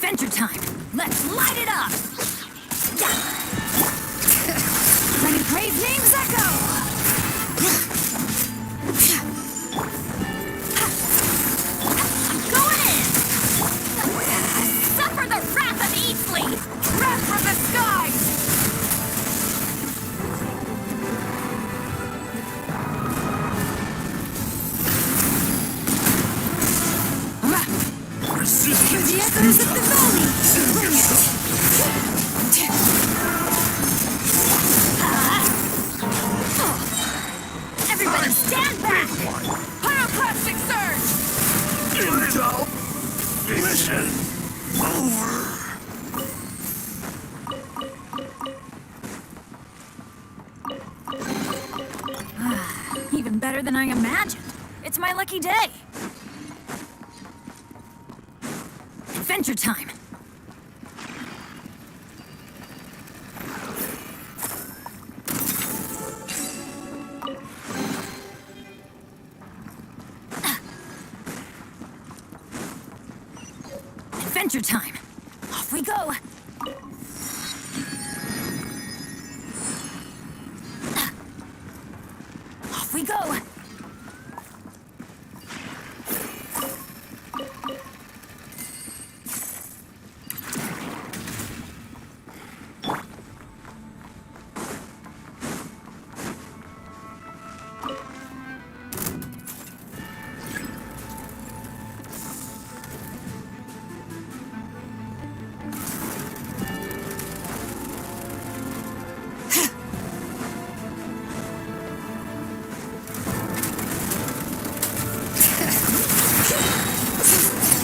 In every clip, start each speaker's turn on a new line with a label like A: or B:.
A: Adventure time! Let's light it up! Let me praise names echo! I'm going in! Suffer the wrath of Eastly! Wrath from the skies!
B: Resistance
A: The echoes of the valley! Bring it! Everybody stand back! Pyroclastic surge!
B: Intel mission over.
A: Even better than I imagined. It's my lucky day. Adventure time! Adventure time! Off we go! Off we go!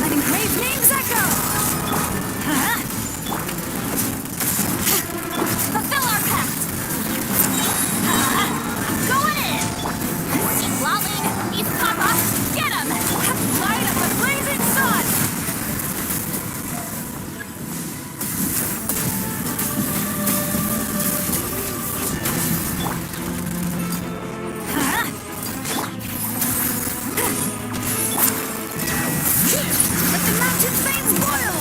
A: Letting brave names echo! Huh? Fulfill our pact! I'm going in! East Lolling, East Papa, get him! Light up the blazing sun! Huh? Let the mountain flames boil!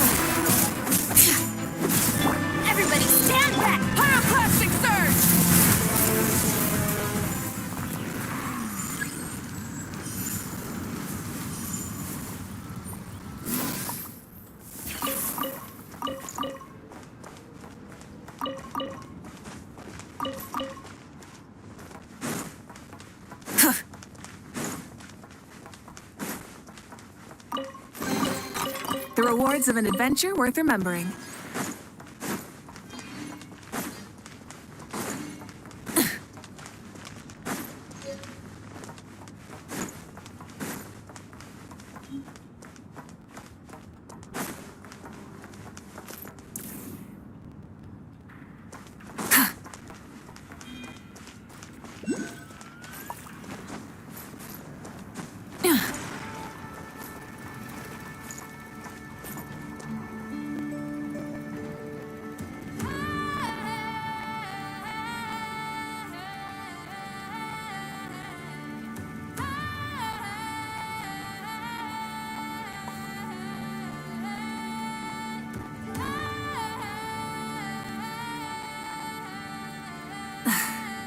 A: Everybody stand back! Pyroclastic surge!
C: The rewards of an adventure worth remembering.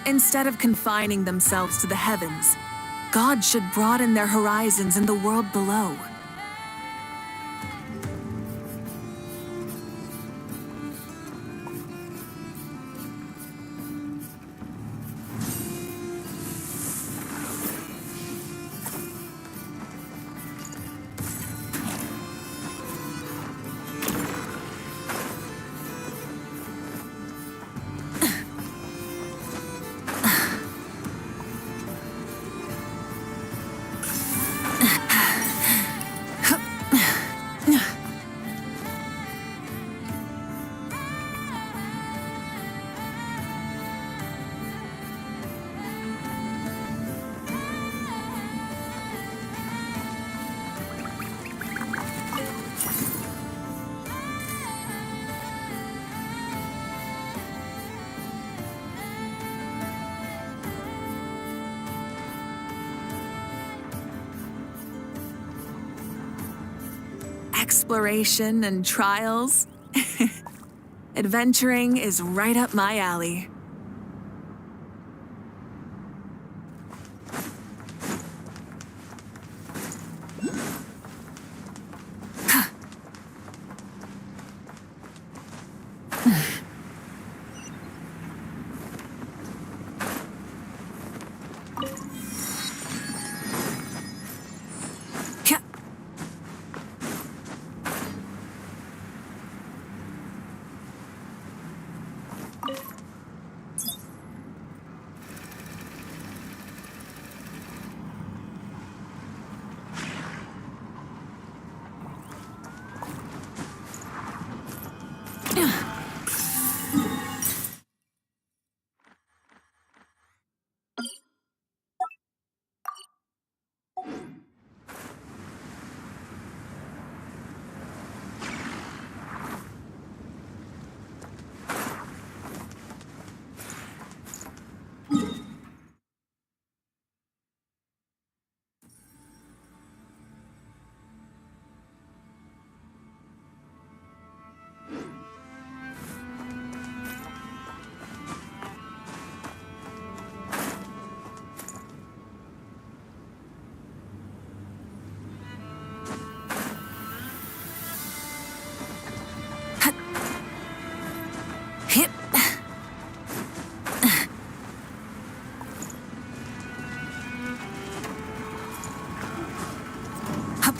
C: Instead of confining themselves to the heavens, God should broaden their horizons in the world below. exploration and trials. Adventuring is right up my alley. Hit. Hup.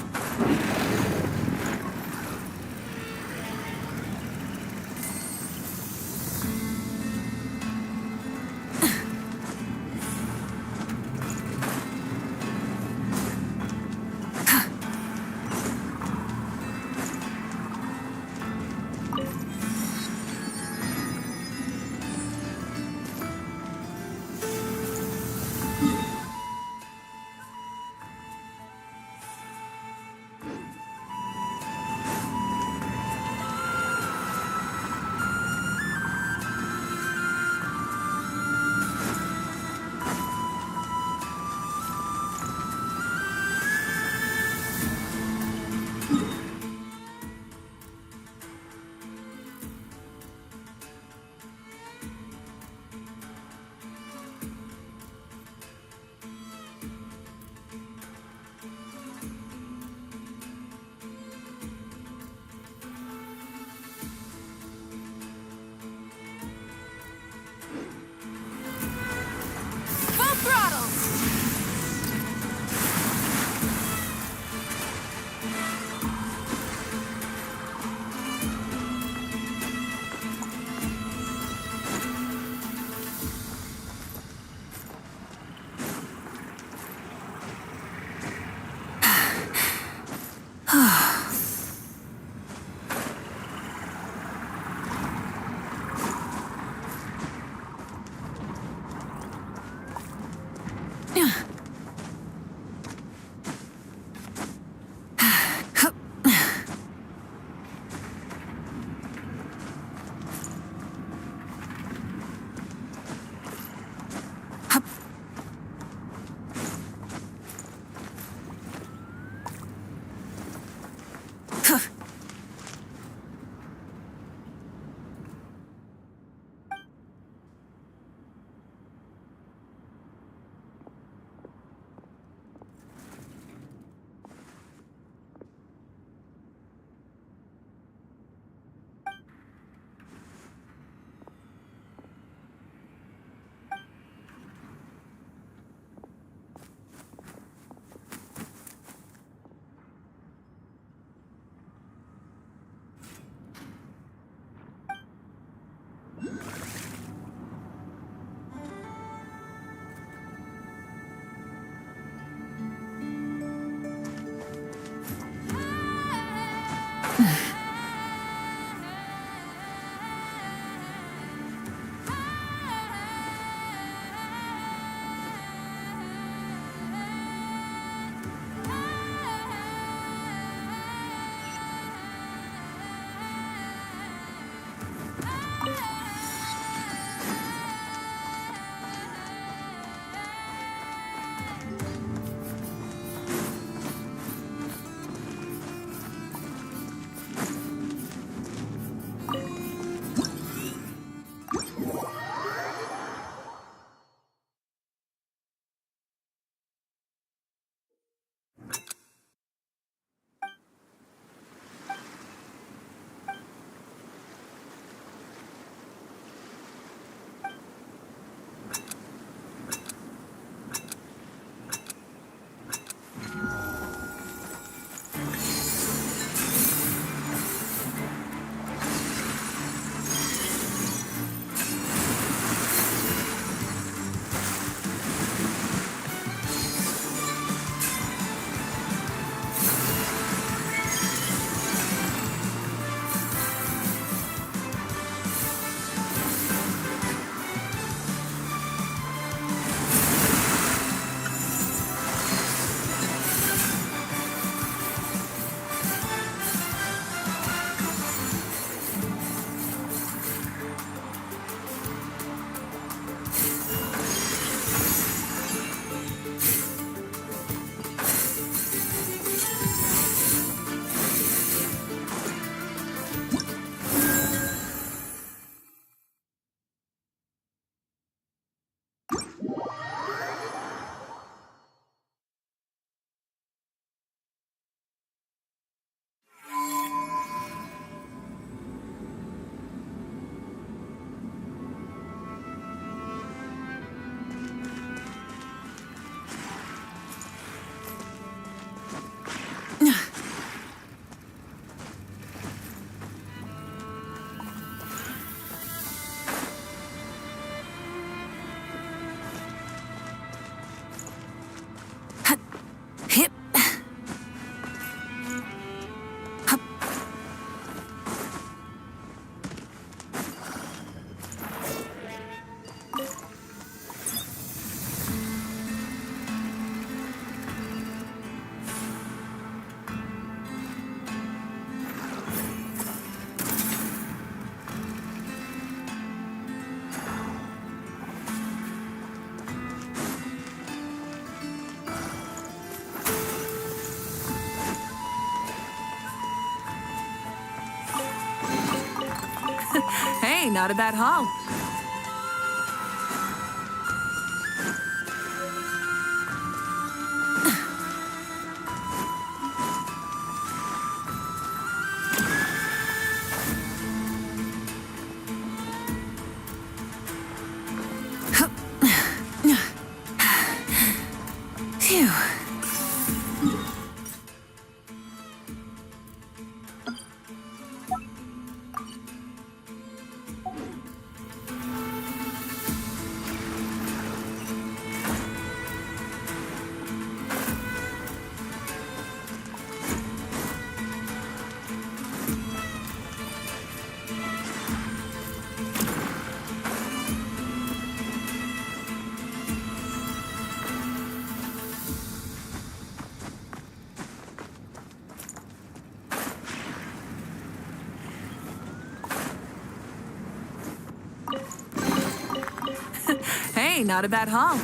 C: Full throttle! Hey, not a bad haul. Phew. Hey, not a bad haul.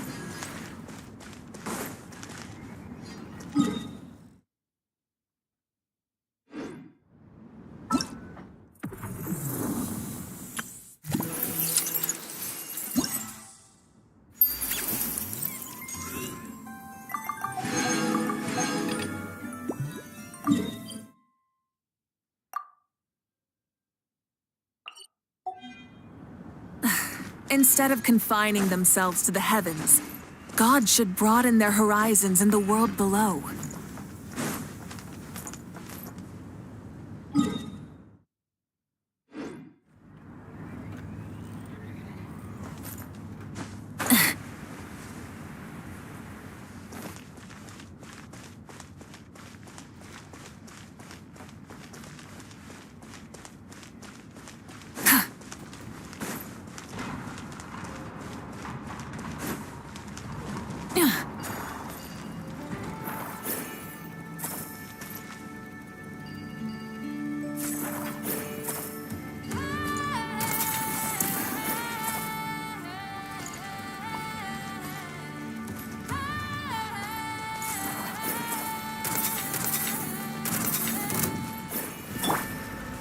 C: Instead of confining themselves to the heavens, God should broaden their horizons in the world below.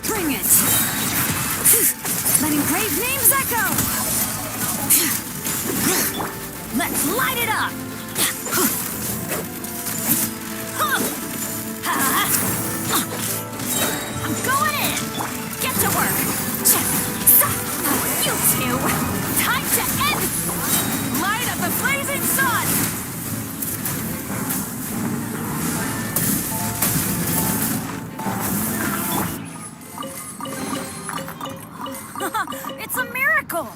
A: Bring it! Letting brave names echo! Let's light it up! I'm going in! Get to work! You two! Time to end! Light up the blazing sun! It's a miracle!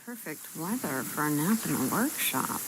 D: Perfect weather for a nap in the workshop.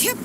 C: Yep.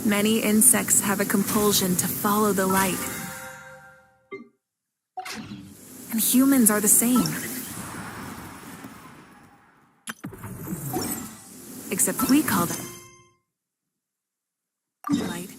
C: Many insects have a compulsion to follow the light. And humans are the same. Except we call them light.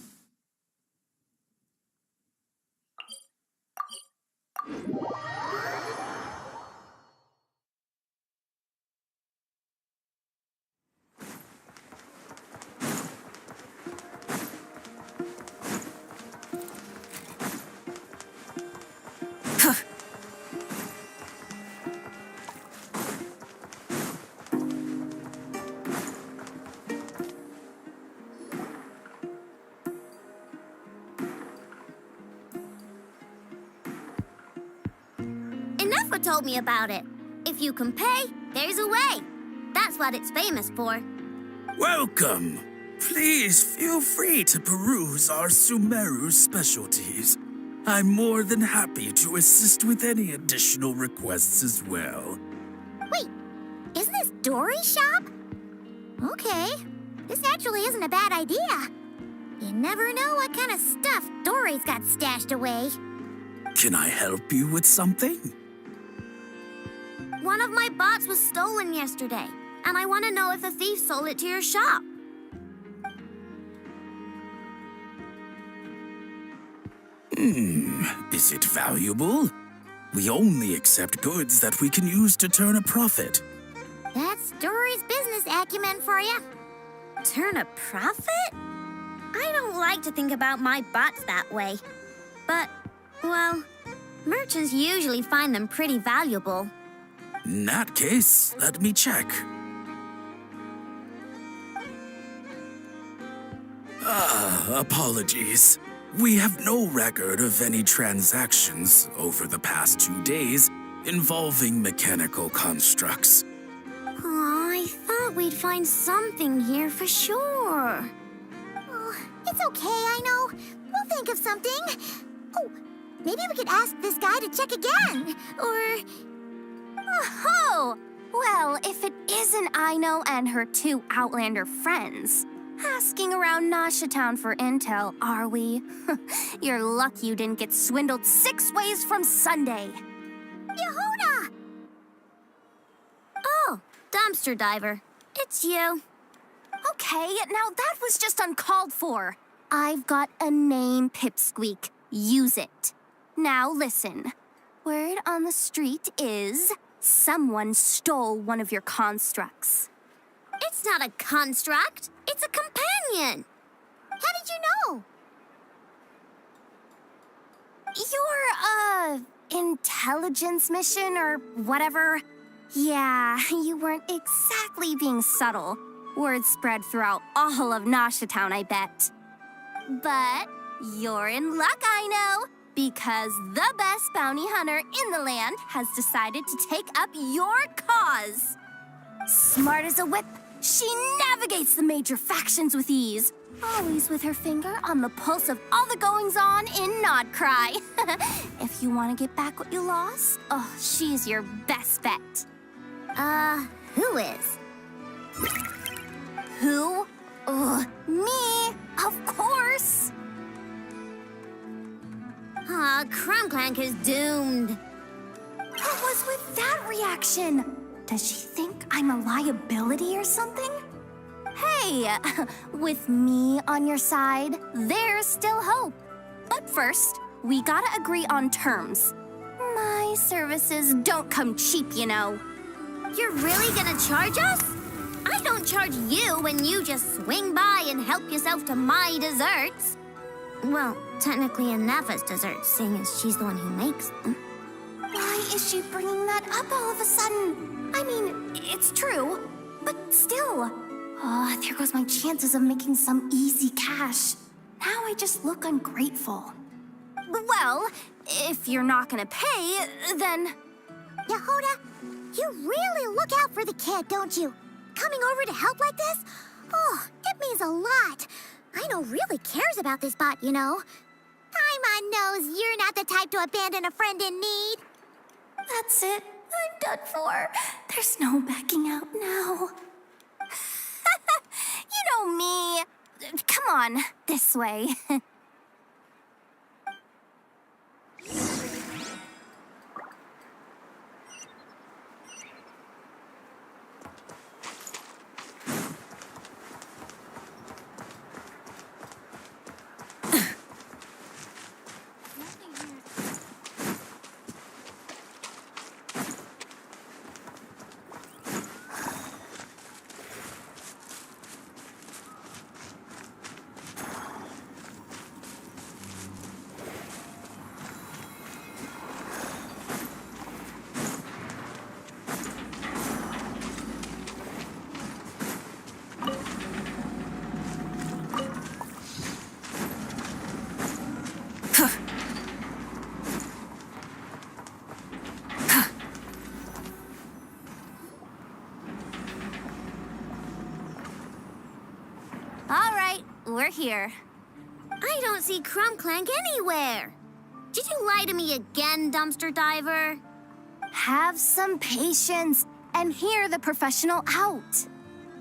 A: Enough told me about it. If you can pay, there's a way. That's what it's famous for.
B: Welcome. Please feel free to peruse our Sumeru specialties. I'm more than happy to assist with any additional requests as well.
A: Wait, isn't this Dory's shop? Okay, this actually isn't a bad idea. You never know what kind of stuff Dory's got stashed away.
B: Can I help you with something?
A: One of my bots was stolen yesterday, and I want to know if the thief sold it to your shop.
B: Is it valuable? We only accept goods that we can use to turn a profit.
A: That's Dory's business acumen for you. Turn a profit? I don't like to think about my bots that way. But, well, merchants usually find them pretty valuable.
B: In that case, let me check. Apologies. We have no record of any transactions over the past 2 days involving mechanical constructs.
A: Aw, I thought we'd find something here for sure. Oh, it's okay, I know. We'll think of something. Oh, maybe we could ask this guy to check again. Or...
E: Oh, well, if it isn't Aino and her 2 Outlander friends. Asking around Nasha Town for intel, are we? You're lucky you didn't get swindled 6 ways from Sunday.
A: Yehuda! Oh, dumpster diver. It's you.
E: Okay, now that was just uncalled for. I've got a name, Pipsqueak. Use it. Now listen. Word on the street is someone stole one of your constructs.
A: It's not a construct. It's a companion. How did you know?
E: Your, intelligence mission or whatever. Yeah, you weren't exactly being subtle. Word spread throughout all of Nasha Town, I bet. But you're in luck, I know, because the best bounty hunter in the land has decided to take up your cause. Smart as a whip, she navigates the major factions with ease, always with her finger on the pulse of all the goings-on in Nodcry. If you want to get back what you lost, oh, she's your best bet.
A: Who is?
E: Who? Me, of course.
A: Aw, Crumbclank is doomed.
E: What was with that reaction? Does she think I'm a liability or something? Hey, with me on your side, there's still hope. But first, we gotta agree on terms. My services don't come cheap, you know.
A: You're really gonna charge us? I don't charge you when you just swing by and help yourself to my desserts. Well, technically Neva's desserts, seeing as she's the one who makes them.
E: Why is she bringing that up all of a sudden? I mean, it's true, but still. Oh, there goes my chances of making some easy cash. Now I just look ungrateful. Well, if you're not gonna pay, then...
A: Yehuda, you really look out for the kid, don't you? Coming over to help like this? Oh, it means a lot. Aino really cares about this bot, you know. Paimon knows you're not the type to abandon a friend in need.
E: That's it. I'm done for. There's no backing out now. You know me. Come on, this way. All right, we're here.
A: I don't see Crumb Clank anywhere. Did you lie to me again, dumpster diver?
E: Have some patience and hear the professional out.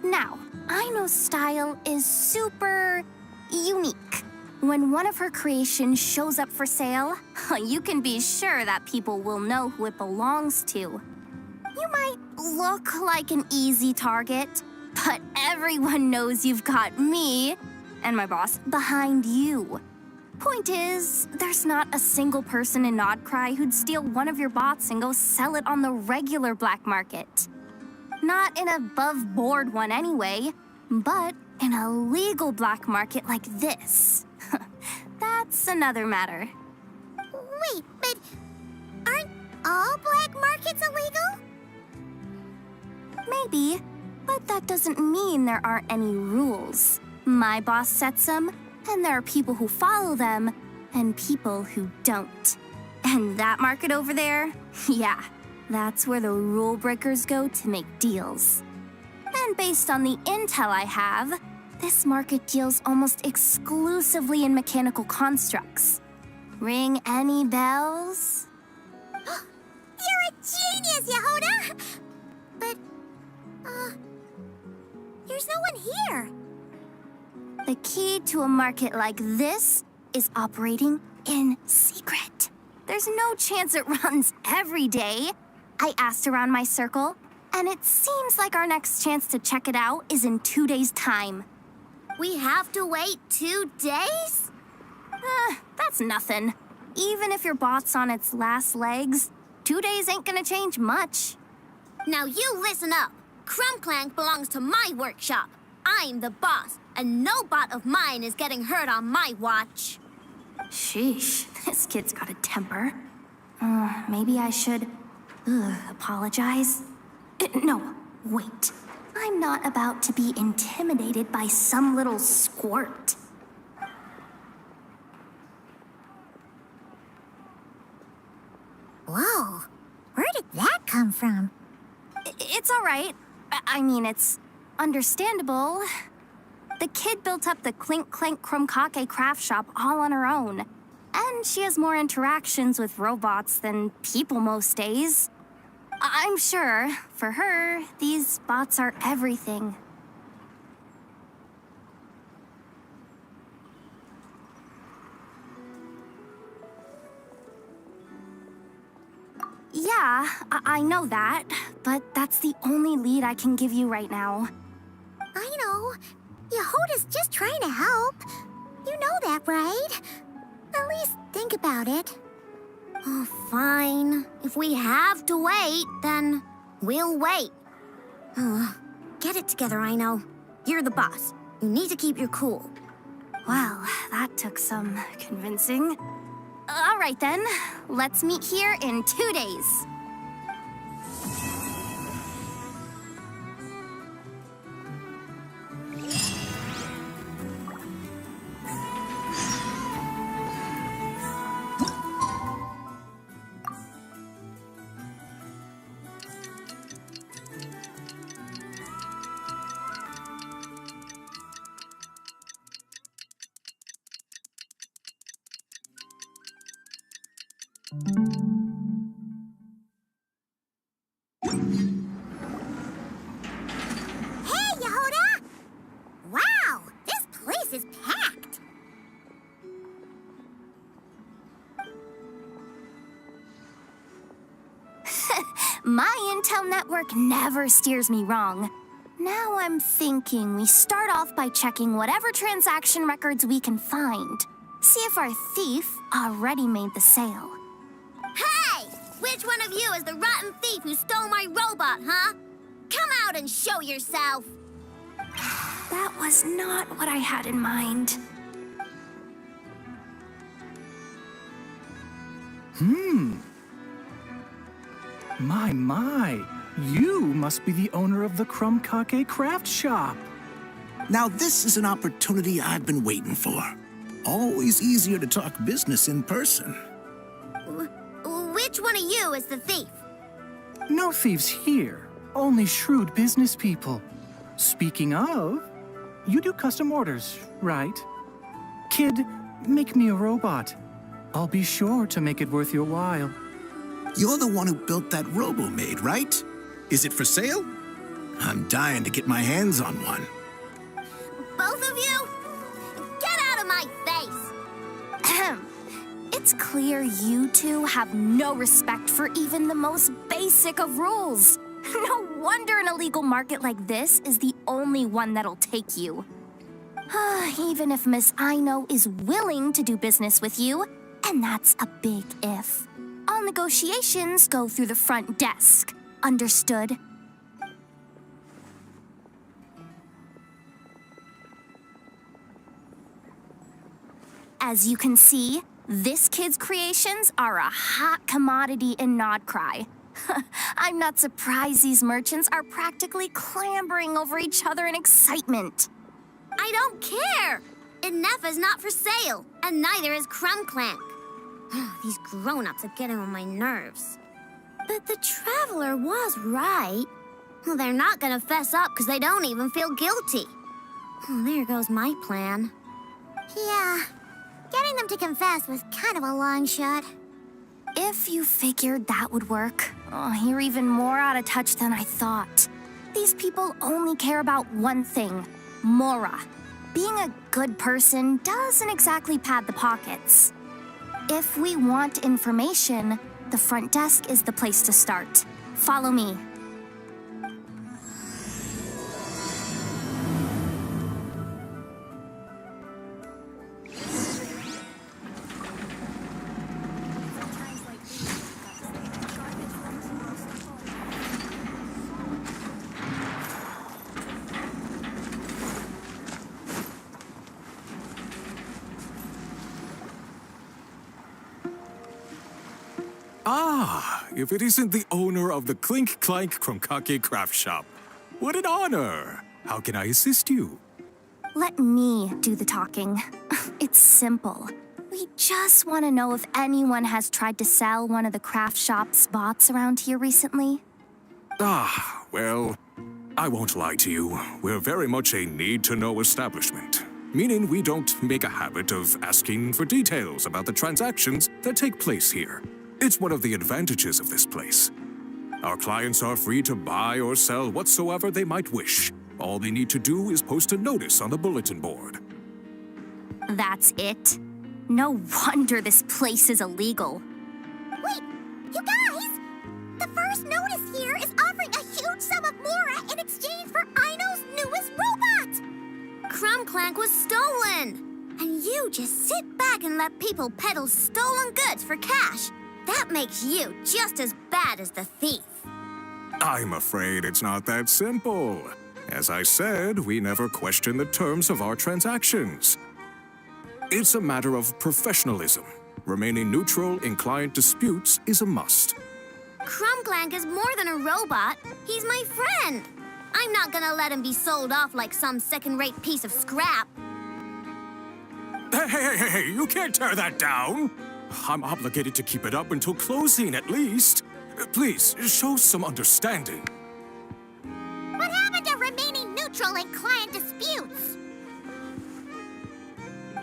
E: Now, I know style is super unique. When one of her creations shows up for sale, you can be sure that people will know who it belongs to. You might look like an easy target, but everyone knows you've got me and my boss behind you. Point is, there's not a single person in Nodcry who'd steal one of your bots and go sell it on the regular black market. Not an above-board one anyway, but in a legal black market like this. That's another matter.
A: Wait, but aren't all black markets illegal?
E: Maybe, but that doesn't mean there aren't any rules. My boss sets them, and there are people who follow them, and people who don't. And that market over there, yeah, that's where the rule breakers go to make deals. And based on the intel I have, this market deals almost exclusively in mechanical constructs. Ring any bells?
A: You're a genius, Yehuda! But, there's no one here.
E: The key to a market like this is operating in secret. There's no chance it runs every day. I asked around my circle, and it seems like our next chance to check it out is in 2 days' time.
A: We have to wait 2 days?
E: That's nothing. Even if your bot's on its last legs, 2 days ain't gonna change much.
A: Now you listen up. Crumb Clank belongs to my workshop. I'm the boss, and no bot of mine is getting hurt on my watch.
E: Sheesh, this kid's got a temper. Maybe I should apologize. No, wait. I'm not about to be intimidated by some little squirt.
A: Whoa, where did that come from?
E: It's all right. I mean, it's understandable. The kid built up the Clink Clank Krumkake craft shop all on her own. And she has more interactions with robots than people most days. I'm sure, for her, these bots are everything. Yeah, I know that, but that's the only lead I can give you right now.
A: I know. Yehuda's just trying to help. You know that, right? At least think about it. Oh, fine. If we have to wait, then we'll wait. Get it together, I know. You're the boss. You need to keep your cool.
E: Well, that took some convincing. All right then, let's meet here in 2 days.
A: Hey, Yehuda! Wow, this place
E: My intel network never steers me wrong. Now I'm thinking we start off by checking whatever transaction records we can find. See if our thief already made the sale.
A: Hey! Which one of you is the rotten thief who stole my robot, huh? Come out and show yourself!
E: That was not what I had in mind.
F: My, you must be the owner of the Krumkake craft shop.
G: Now this is an opportunity I've been waiting for. Always easier to talk business in person.
A: Which one of you is the thief?
F: No thieves here, only shrewd business people. Speaking of, you do custom orders, right? Kid, make me a robot. I'll be sure to make it worth your while.
G: You're the one who built that robo-maid, right? Is it for sale? I'm dying to get my hands on one.
A: Both of you? Get out of my face!
E: Ahem. It's clear you two have no respect for even the most basic of rules. No wonder an illegal market like this is the only one that'll take you. Even if Miss Aino is willing to do business with you, and that's a big if. All negotiations go through the front desk. Understood? As you can see, this kid's creations are a hot commodity in Nodcry. I'm not surprised these merchants are practically clambering over each other in excitement.
A: I don't care! Inefa's not for sale, and neither is Krumklank. These grown-ups are getting on my nerves. But the Traveler was right. Well, they're not gonna fess up because they don't even feel guilty. Oh, there goes my plan. Yeah, getting them to confess was kind of a long shot.
E: If you figured that would work, you're even more out of touch than I thought. These people only care about one thing, Mora. Being a good person doesn't exactly pad the pockets. If we want information, the front desk is the place to start. Follow me.
H: Ah, if it isn't the owner of the Clink Clank Krumkake craft shop. What an honor! How can I assist you?
E: Let me do the talking. It's simple. We just want to know if anyone has tried to sell one of the craft shop's bots around here recently.
H: Ah, well, I won't lie to you. We're very much a need-to-know establishment, meaning we don't make a habit of asking for details about the transactions that take place here. It's one of the advantages of this place. Our clients are free to buy or sell whatsoever they might wish. All they need to do is post a notice on the bulletin board.
E: That's it? No wonder this place is illegal.
A: Wait, you guys! The first notice here is offering a huge sum of Mora in exchange for Aino's newest robot! Krumklank was stolen! And you just sit back and let people peddle stolen goods for cash. That makes you just as bad as the thief.
H: I'm afraid it's not that simple. As I said, we never question the terms of our transactions. It's a matter of professionalism. Remaining neutral in client disputes is a must.
A: Krumklank is more than a robot. He's my friend. I'm not gonna let him be sold off like some second-rate piece of scrap.
H: Hey, you can't tear that down! I'm obligated to keep it up until closing, at least. Please, show some understanding.
A: What happened to remaining neutral in client disputes?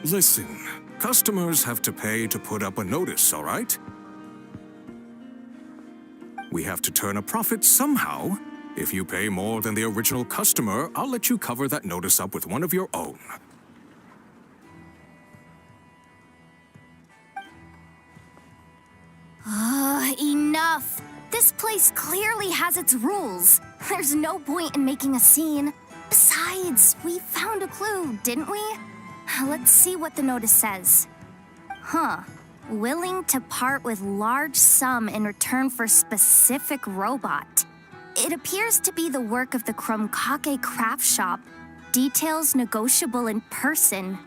H: Listen, customers have to pay to put up a notice, all right? We have to turn a profit somehow. If you pay more than the original customer, I'll let you cover that notice up with one of your own.
E: Enough! This place clearly has its rules. There's no point in making a scene. Besides, we found a clue, didn't we? Let's see what the notice says. Huh. Willing to part with large sum in return for specific robot. It appears to be the work of the Krumkake craft shop. Details negotiable in person.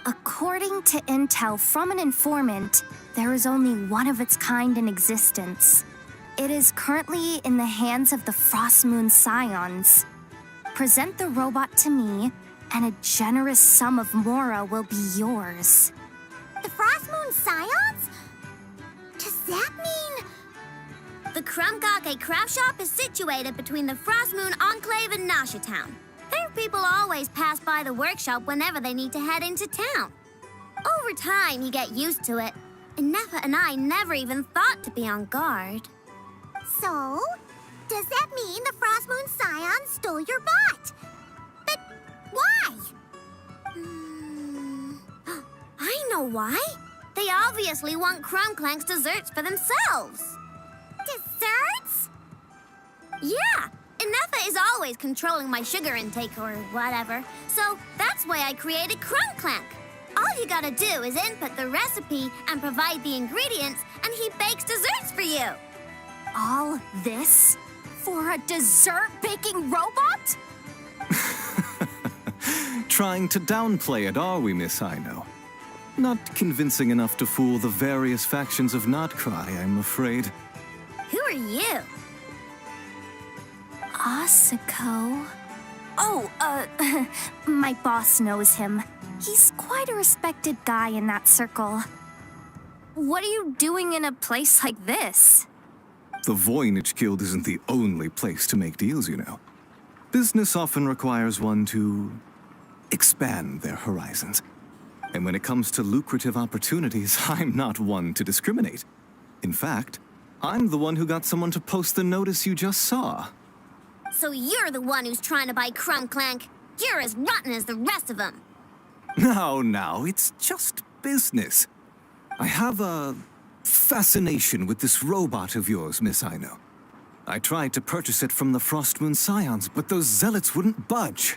E: According to intel from an informant, there is only one of its kind in existence. It is currently in the hands of the Frost Moon Scions. Present the robot to me, and a generous sum of Mora will be yours.
A: The Frost Moon Scions? Does that mean...
I: The Krumkake craft shop is situated between the Frost Moon Enclave and Nasha Town. Their people always pass by the workshop whenever they need to head into town. Over time, you get used to it, and Nefa and I never even thought to be on guard.
A: So, does that mean the Frost Moon Scions stole your bot? But why?
I: I know why. They obviously want Crumclank's desserts for themselves.
A: Desserts?
I: Yeah, and Nefa is always controlling my sugar intake or whatever, so that's why I created Crumclank. All you gotta do is input the recipe and provide the ingredients, and he bakes desserts for you.
E: All this for a dessert baking robot?
F: Trying to downplay it, are we, Miss Ino? Not convincing enough to fool the various factions of Notcry, I'm afraid.
I: Who are you?
E: Asako? Oh, my boss knows him. He's quite a respected guy in that circle. What are you doing in a place like this?
F: The Voynich Guild isn't the only place to make deals, you know. Business often requires one to expand their horizons. And when it comes to lucrative opportunities, I'm not one to discriminate. In fact, I'm the one who got someone to post the notice you just saw.
I: So you're the one who's trying to buy Crumclank. You're as rotten as the rest of them.
F: Now, it's just business. I have a fascination with this robot of yours, Miss Ino. I tried to purchase it from the Frost Moon Scions, but those zealots wouldn't budge.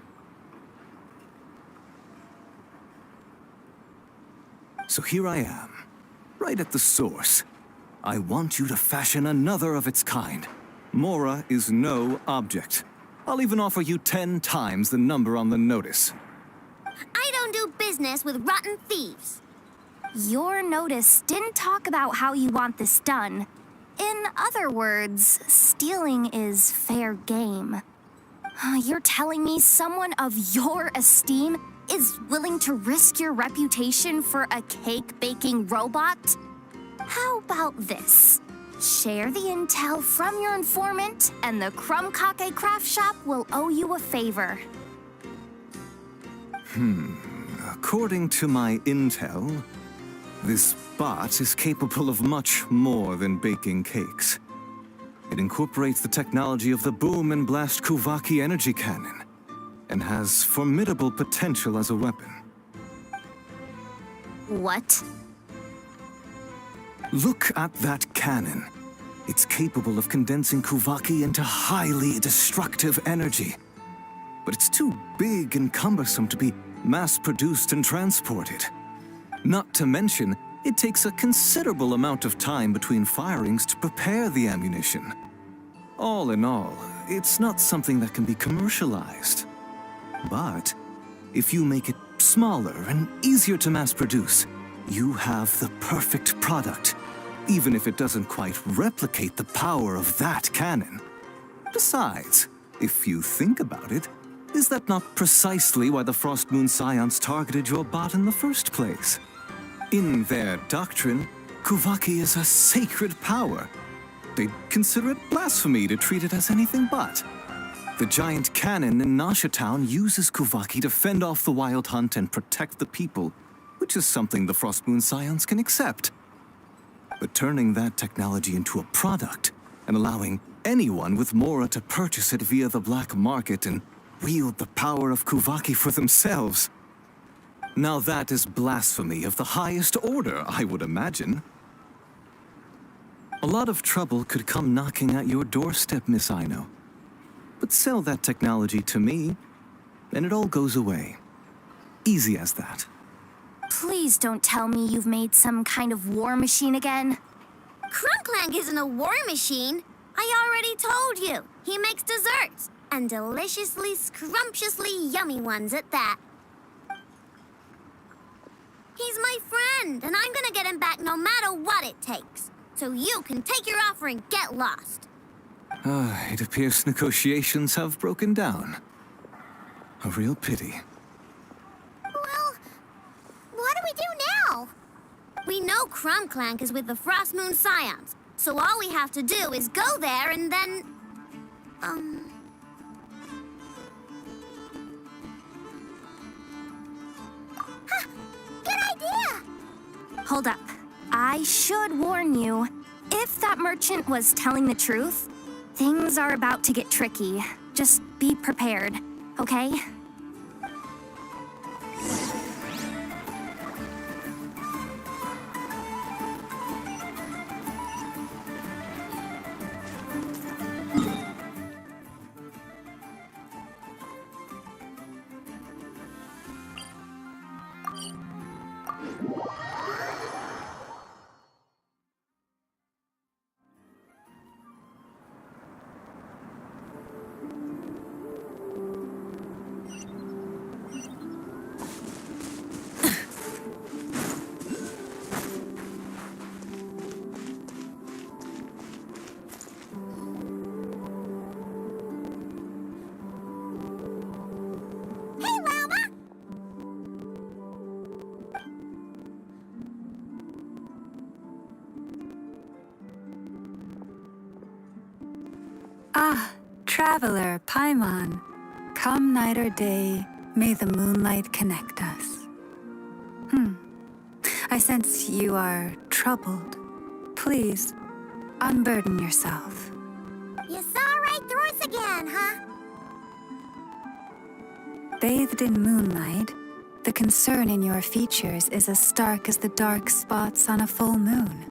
F: So here I am, right at the source. I want you to fashion another of its kind. Mora is no object. I'll even offer you 10 times the number on the notice.
I: I don't do business with rotten thieves.
E: Your notice didn't talk about how you want this done. In other words, stealing is fair game. You're telling me someone of your esteem is willing to risk your reputation for a cake-baking robot? How about this? Share the intel from your informant, and the Krumkake craft shop will owe you a favor.
F: According to my intel, this bot is capable of much more than baking cakes. It incorporates the technology of the boom and blast Kuvaki energy cannon, and has formidable potential as a weapon.
E: What?
F: Look at that cannon. It's capable of condensing Kuvaki into highly destructive energy. But it's too big and cumbersome to be mass-produced and transported. Not to mention, it takes a considerable amount of time between firings to prepare the ammunition. All in all, it's not something that can be commercialized. But if you make it smaller and easier to mass-produce, you have the perfect product, even if it doesn't quite replicate the power of that cannon. Besides, if you think about it, is that not precisely why the Frost Moon Scions targeted your bot in the first place? In their doctrine, Kuvaki is a sacred power. They'd consider it blasphemy to treat it as anything but. The giant cannon in Nasha Town uses Kuvaki to fend off the wild hunt and protect the people, which is something the Frost Moon Scions can accept. But turning that technology into a product and allowing anyone with Mora to purchase it via the black market and wield the power of Kuvaki for themselves. Now that is blasphemy of the highest order, I would imagine. A lot of trouble could come knocking at your doorstep, Miss Ino. But sell that technology to me, and it all goes away. Easy as that.
E: Please don't tell me you've made some kind of war machine again.
I: Crunklank isn't a war machine. I already told you. He makes desserts, and deliciously, scrumptiously yummy ones at that. He's my friend, and I'm gonna get him back no matter what it takes. So you can take your offer and get lost.
F: It appears negotiations have broken down. A real pity.
A: Well, what do we do now?
I: We know Crunklank is with the Frost Moon Scions, so all we have to do is go there and then...
A: Good idea!
E: Hold up. I should warn you. If that merchant was telling the truth, things are about to get tricky. Just be prepared, okay?
A: Hey, Llama!
J: Ah, traveler, Paimon. Come night or day, may the moonlight connect us. I sense you are troubled. Please, unburden yourself.
A: You saw right through us again, huh?
J: Bathed in moonlight, the concern in your features is as stark as the dark spots on a full moon,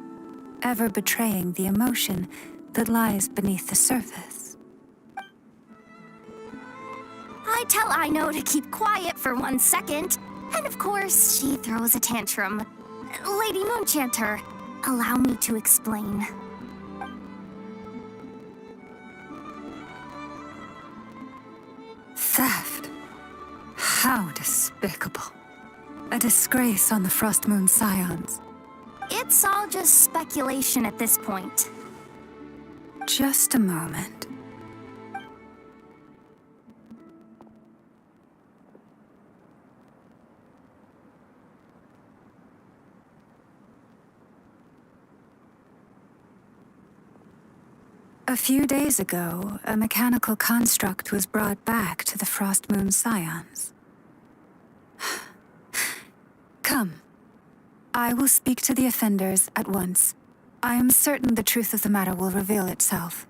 J: ever betraying the emotion that lies beneath the surface.
E: I tell Ino to keep quiet for 1 second, and of course, she throws a tantrum. Lady Moonchanter, allow me to explain.
J: Theft. How despicable. A disgrace on the Frost Moon Scions.
E: It's all just speculation at this point.
J: Just a moment. A few days ago, a mechanical construct was brought back to the Frost Moon Scions. Come. I will speak to the offenders at once. I am certain the truth of the matter will reveal itself.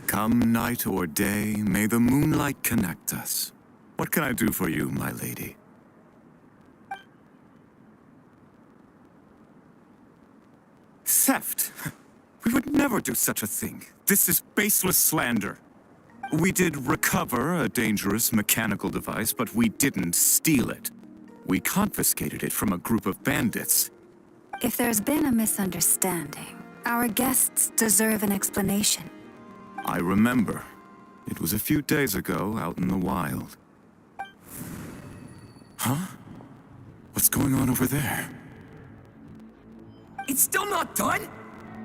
K: Come night or day, may the moonlight connect us. What can I do for you, my lady? Theft? We would never do such a thing. This is baseless slander. We did recover a dangerous mechanical device, but we didn't steal it. We confiscated it from a group of bandits.
J: If there's been a misunderstanding, our guests deserve an explanation.
K: I remember. It was a few days ago out in the wild. Huh? What's going on over there?
L: It's still not done?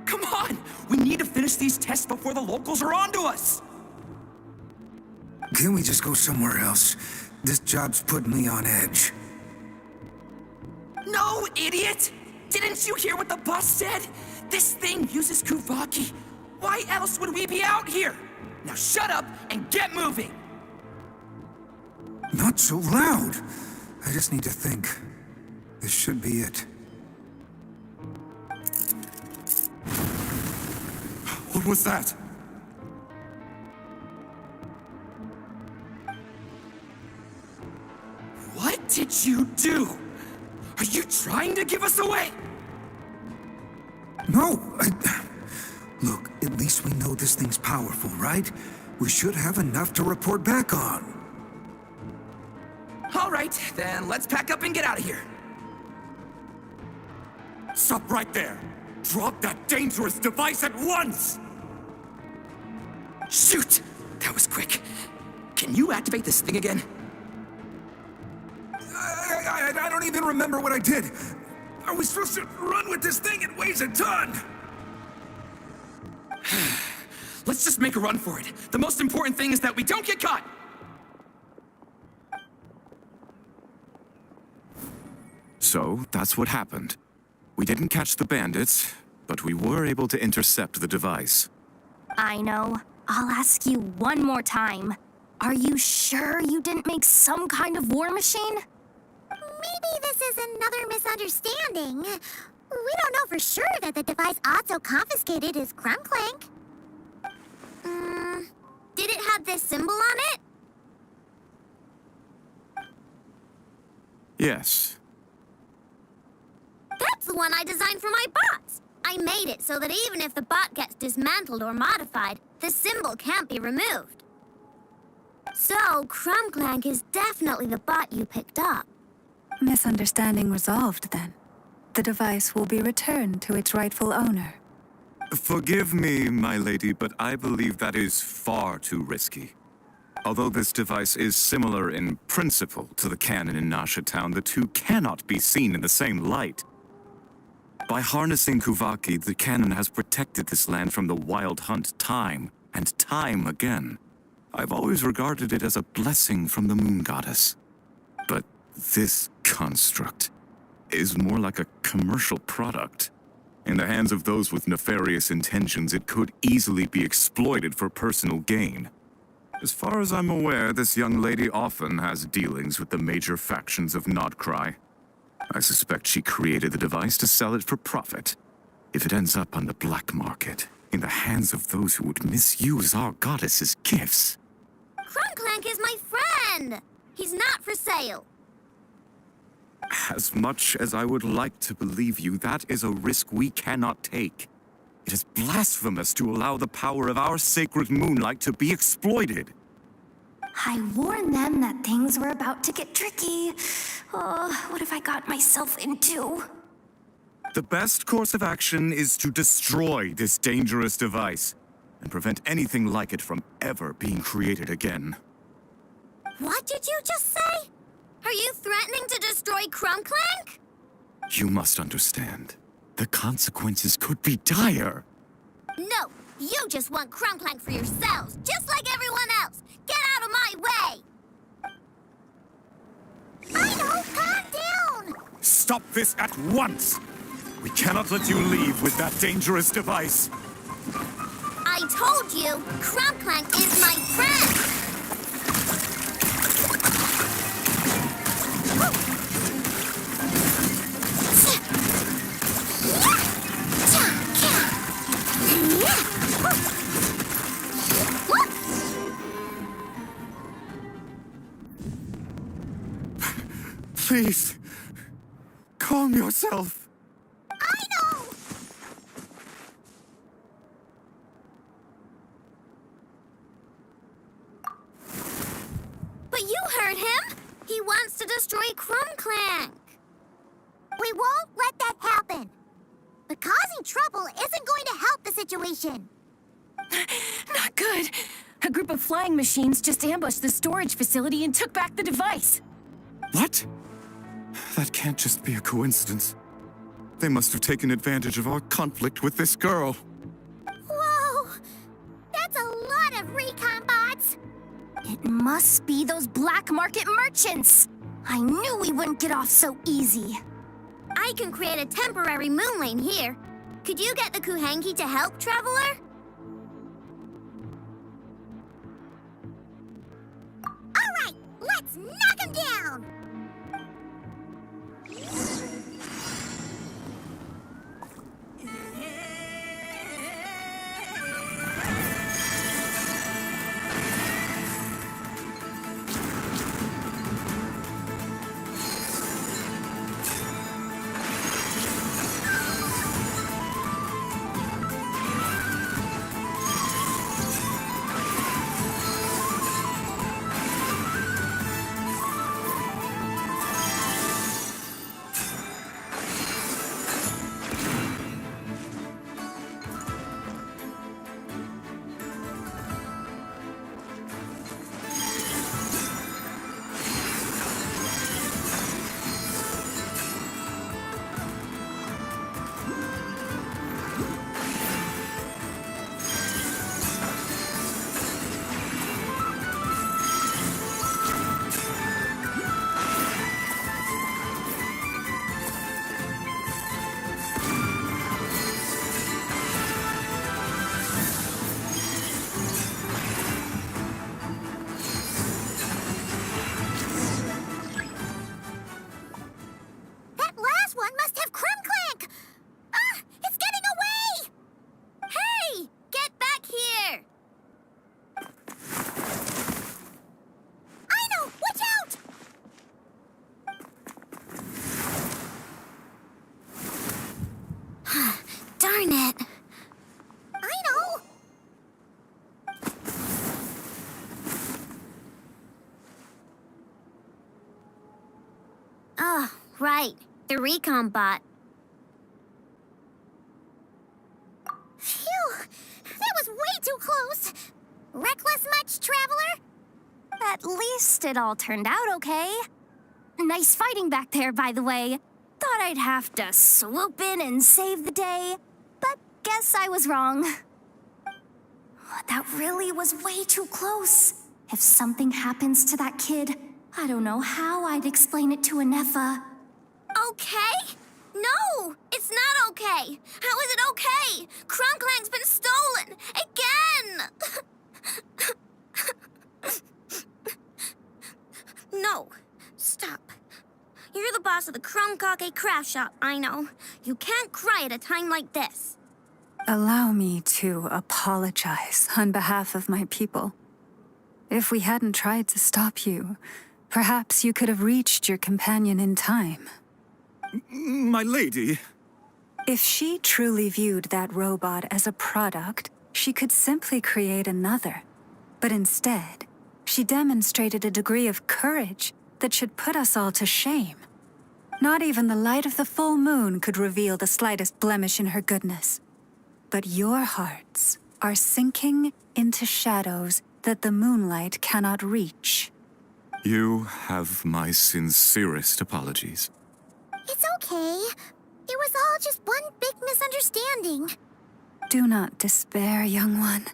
L: Come on! We need to finish these tests before the locals are onto us!
M: Can we just go somewhere else? This job's putting me on edge.
L: No, idiot! Didn't you hear what the boss said? This thing uses Kuvaki. Why else would we be out here? Now shut up and get moving!
M: Not so loud. I just need to think. This should be it.
K: What was that?
L: What did you do? Are you trying to give us away?
M: No, Look, at least we know this thing's powerful, right? We should have enough to report back on.
L: All right, then let's pack up and get out of here.
K: Stop right there! Drop that dangerous device at once!
L: Shoot! That was quick. Can you activate this thing again?
M: I don't even remember what I did. Are we supposed to run with this thing? It weighs a ton!
L: Let's just make a run for it. The most important thing is that we don't get caught!
K: So, that's what happened. We didn't catch the bandits, but we were able to intercept the device.
E: I know. I'll ask you one more time. Are you sure you didn't make some kind of war machine?
A: Maybe this is another misunderstanding. We don't know for sure that the device Otto confiscated is Crumclank.
I: Did it have this symbol on it?
K: Yes.
I: That's the one I designed for my bots. I made it so that even if the bot gets dismantled or modified, the symbol can't be removed. So, Crumclank is definitely the bot you picked up.
J: Misunderstanding resolved, then. The device will be returned to its rightful owner.
K: Forgive me, my lady, but I believe that is far too risky. Although this device is similar in principle to the cannon in Nasha Town, the two cannot be seen in the same light. By harnessing Kuvaki, the cannon has protected this land from the wild hunt time and time again. I've always regarded it as a blessing from the moon goddess. But this construct is more like a commercial product. In the hands of those with nefarious intentions, it could easily be exploited for personal gain. As far as I'm aware, this young lady often has dealings with the major factions of Nodcry. I suspect she created the device to sell it for profit. If it ends up on the black market, in the hands of those who would misuse our goddess's gifts.
I: Crumclank is my friend! He's not for sale.
K: As much as I would like to believe you, that is a risk we cannot take. It is blasphemous to allow the power of our sacred moonlight to be exploited.
E: I warned them that things were about to get tricky. Oh, what have I got myself into?
K: The best course of action is to destroy this dangerous device and prevent anything like it from ever being created again.
I: What did you just say? Are you threatening to destroy Crumclank?
K: You must understand. The consequences could be dire.
I: No, you just want Crumclank for yourselves, just like everyone else. Get out of my way!
A: I know, calm down!
K: Stop this at once! We cannot let you leave with that dangerous device.
I: I told you, Crumclank is my friend!
K: Please, calm yourself.
A: I know!
I: But you heard him! He wants to destroy Crumclank!
A: We won't let that happen. But causing trouble isn't going to help the situation.
N: Not good. A group of flying machines just ambushed the storage facility and took back the device.
K: What? That can't just be a coincidence. They must have taken advantage of our conflict with this girl.
A: Whoa! That's a lot of recon bots!
E: It must be those black market merchants. I knew we wouldn't get off so easy.
I: I can create a temporary moon lane here. Could you get the Kuhenki to help, Traveler?
A: knock him down! That last one must have Crumbclank! Ah! It's getting away!
I: Hey! Get back here!
A: I know! Watch out!
I: Darn it!
A: I know!
I: Oh, right. The recon bot.
A: Phew! That was way too close! Reckless much, Traveler?
E: At least it all turned out okay. Nice fighting back there, by the way. Thought I'd have to swoop in and save the day, but guess I was wrong. That really was way too close. If something happens to that kid, I don't know how I'd explain it to Anefa.
I: Okay? No! It's not okay! How is it okay? Crumbclank's been stolen! Again! No. Stop. You're the boss of the Crumbcock craft shop, I know. You can't cry at a time like this.
J: Allow me to apologize on behalf of my people. If we hadn't tried to stop you, perhaps you could have reached your companion in time.
K: My lady.
J: If she truly viewed that robot as a product, she could simply create another. But instead, she demonstrated a degree of courage that should put us all to shame. Not even the light of the full moon could reveal the slightest blemish in her goodness. But your hearts are sinking into shadows that the moonlight cannot reach.
K: You have my sincerest apologies.
A: It's okay. It was all just one big misunderstanding.
J: Do not despair, young one.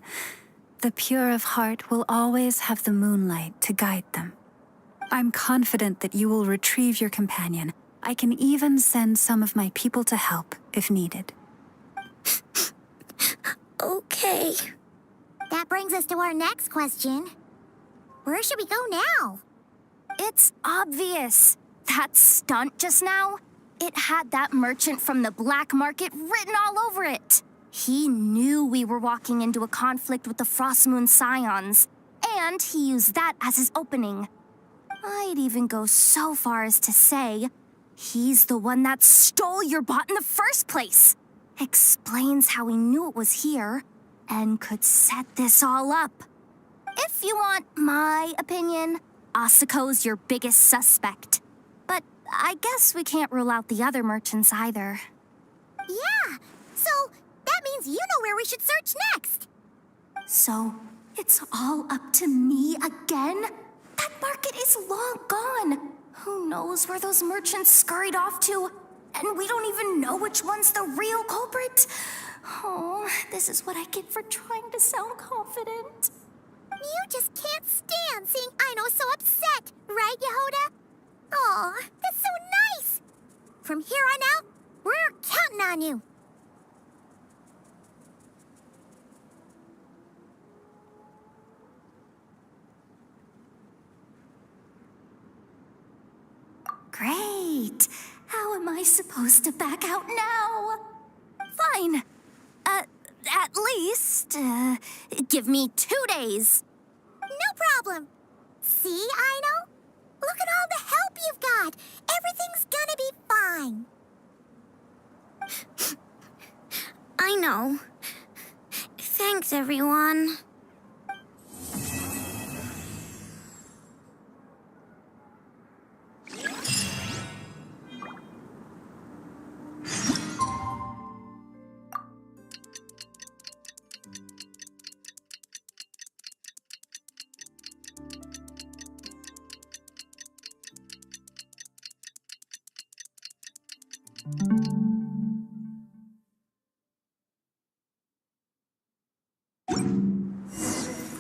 J: The pure of heart will always have the moonlight to guide them. I'm confident that you will retrieve your companion. I can even send some of my people to help if needed.
A: Okay. That brings us to our next question. Where should we go now?
E: It's obvious. That stunt just now, it had that merchant from the black market written all over it. He knew we were walking into a conflict with the Frostmoon Scions, and he used that as his opening. I'd even go so far as to say, he's the one that stole your bot in the first place. Explains how he knew it was here, and could set this all up. If you want my opinion, Asuko's your biggest suspect. But I guess we can't rule out the other merchants either.
A: Yeah, so that means you know where we should search next.
E: So, it's all up to me again? That market is long gone. Who knows where those merchants scurried off to? And we don't even know which one's the real culprit. Oh, this is what I get for trying to sound confident.
A: You just can't stand seeing Aino so upset, right, Yehoda? Aw, that's so nice. From here on out, we're counting on you.
E: great. How am I supposed to back out now? Fine. At least, give me 2 days.
A: No problem. See, Aino? Look at all the help you've got. Everything's gonna be fine.
I: I know. Thanks, everyone.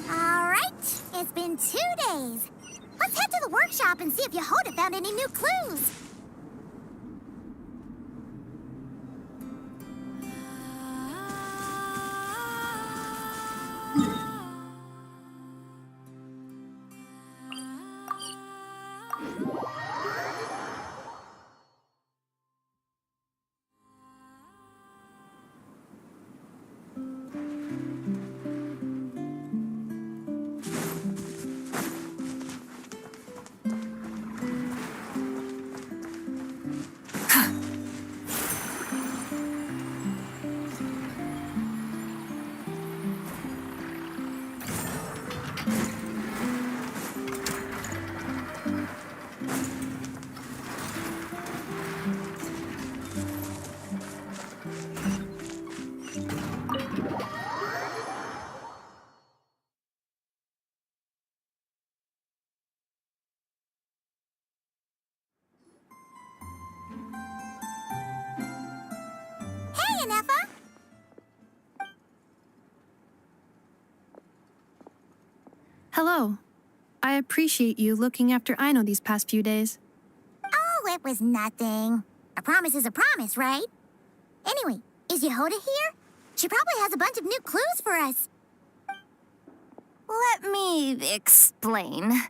A: All right, it's been 2 days. Let's head to the workshop and see if Yehoda found any new clues. Hey, Anefa.
O: Hello. I appreciate you looking after Aino these past few days.
A: Oh, it was nothing. A promise is a promise, right? Anyway, is Yehoda here? She probably has a bunch of new clues for us.
E: Let me explain.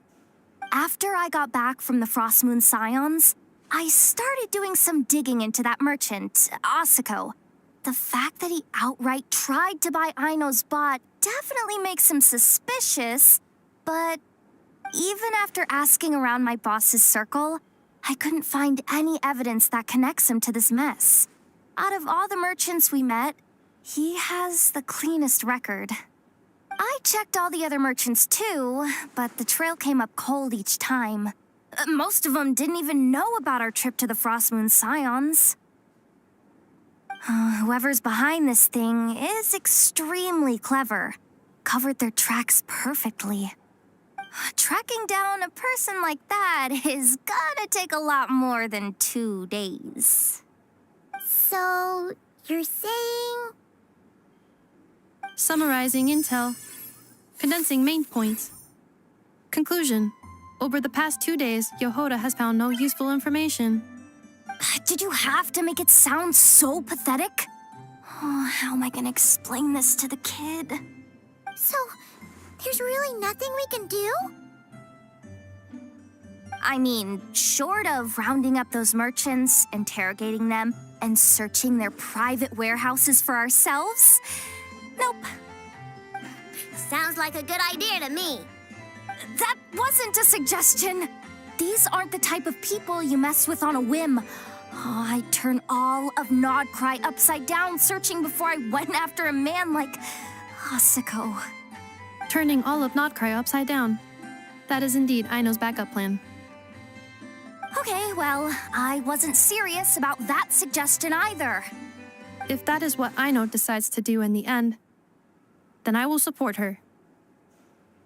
E: After I got back from the Frost Moon Scions, I started doing some digging into that merchant, Asako. The fact that he outright tried to buy Aino's bot definitely makes him suspicious, but even after asking around my boss's circle, I couldn't find any evidence that connects him to this mess. Out of all the merchants we met, he has the cleanest record. I checked all the other merchants too, but the trail came up cold each time. Most of them didn't even know about our trip to the Frost Moon Scions. Whoever's behind this thing is extremely clever. Covered their tracks perfectly. Tracking down a person like that is gonna take a lot more than 2 days.
A: So, you're saying...
O: Summarizing intel. Condensing main points. Conclusion. Over the past 2 days, Yehoda has found no useful information.
E: Did you have to make it sound so pathetic? Oh, how am I gonna explain this to the kid?
A: So, there's really nothing we can do?
E: I mean, short of rounding up those merchants, interrogating them, and searching their private warehouses for ourselves? Nope.
I: Sounds like a good idea to me.
E: That wasn't a suggestion. These aren't the type of people you mess with on a whim. Oh, I'd turn all of Nodcry upside down searching before I went after a man like Asako.
O: Turning all of Nodcry upside down. That is indeed Aino's backup plan.
E: Okay, well, I wasn't serious about that suggestion either.
O: If that is what Aino decides to do in the end, then I will support her.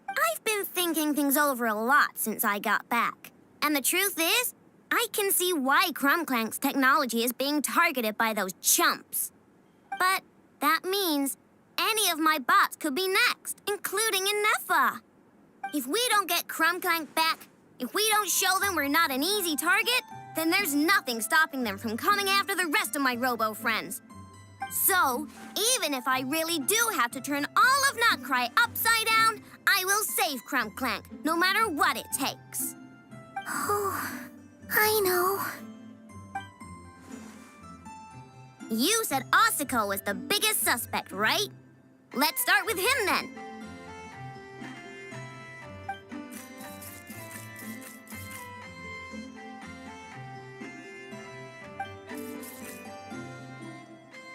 I: I've been thinking things over a lot since I got back. And the truth is, I can see why Crumclank's technology is being targeted by those chumps. But that means any of my bots could be next, including Anefa. If we don't get Crumclank back, if we don't show them we're not an easy target, then there's nothing stopping them from coming after the rest of my robo friends. So, even if I really do have to turn all of Nodcry upside down, I will save Crumclank, no matter what it takes.
A: Oh, I know.
I: You said Ossico was the biggest suspect, right? Let's start with him then.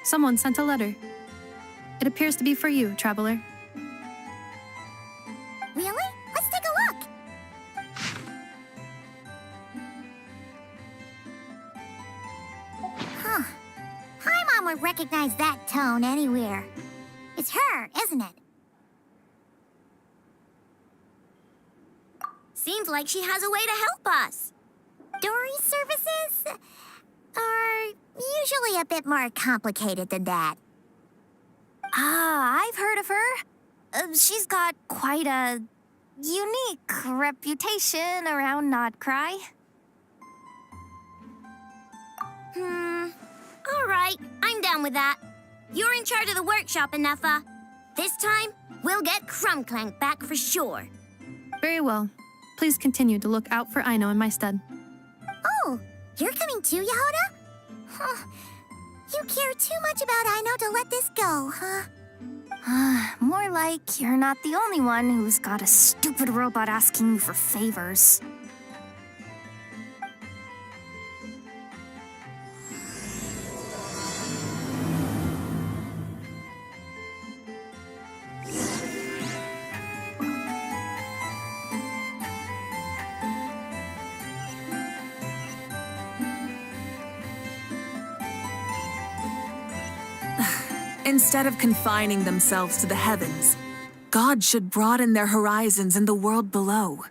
O: Someone sent a letter. It appears to be for you, traveler.
A: Really? Let's take a look. Huh. Paimon would recognize that tone anywhere. It's her, isn't it?
I: Seems like she has a way to help us.
A: Dory's services are usually a bit more complicated than that.
E: Ah, I've heard of her. She's got quite a unique reputation around Notcry.
I: All right, I'm down with that. You're in charge of the workshop, Anefa. This time, we'll get Crumbclank back for sure.
O: Very well. Please continue to look out for Aino in my stead.
A: Oh, you're coming too, Yehoda? Huh. You care too much about Aino to let this go, huh?
E: More like you're not the only one who's got a stupid robot asking you for favors.
C: Instead of confining themselves to the heavens, God should broaden their horizons in the world below.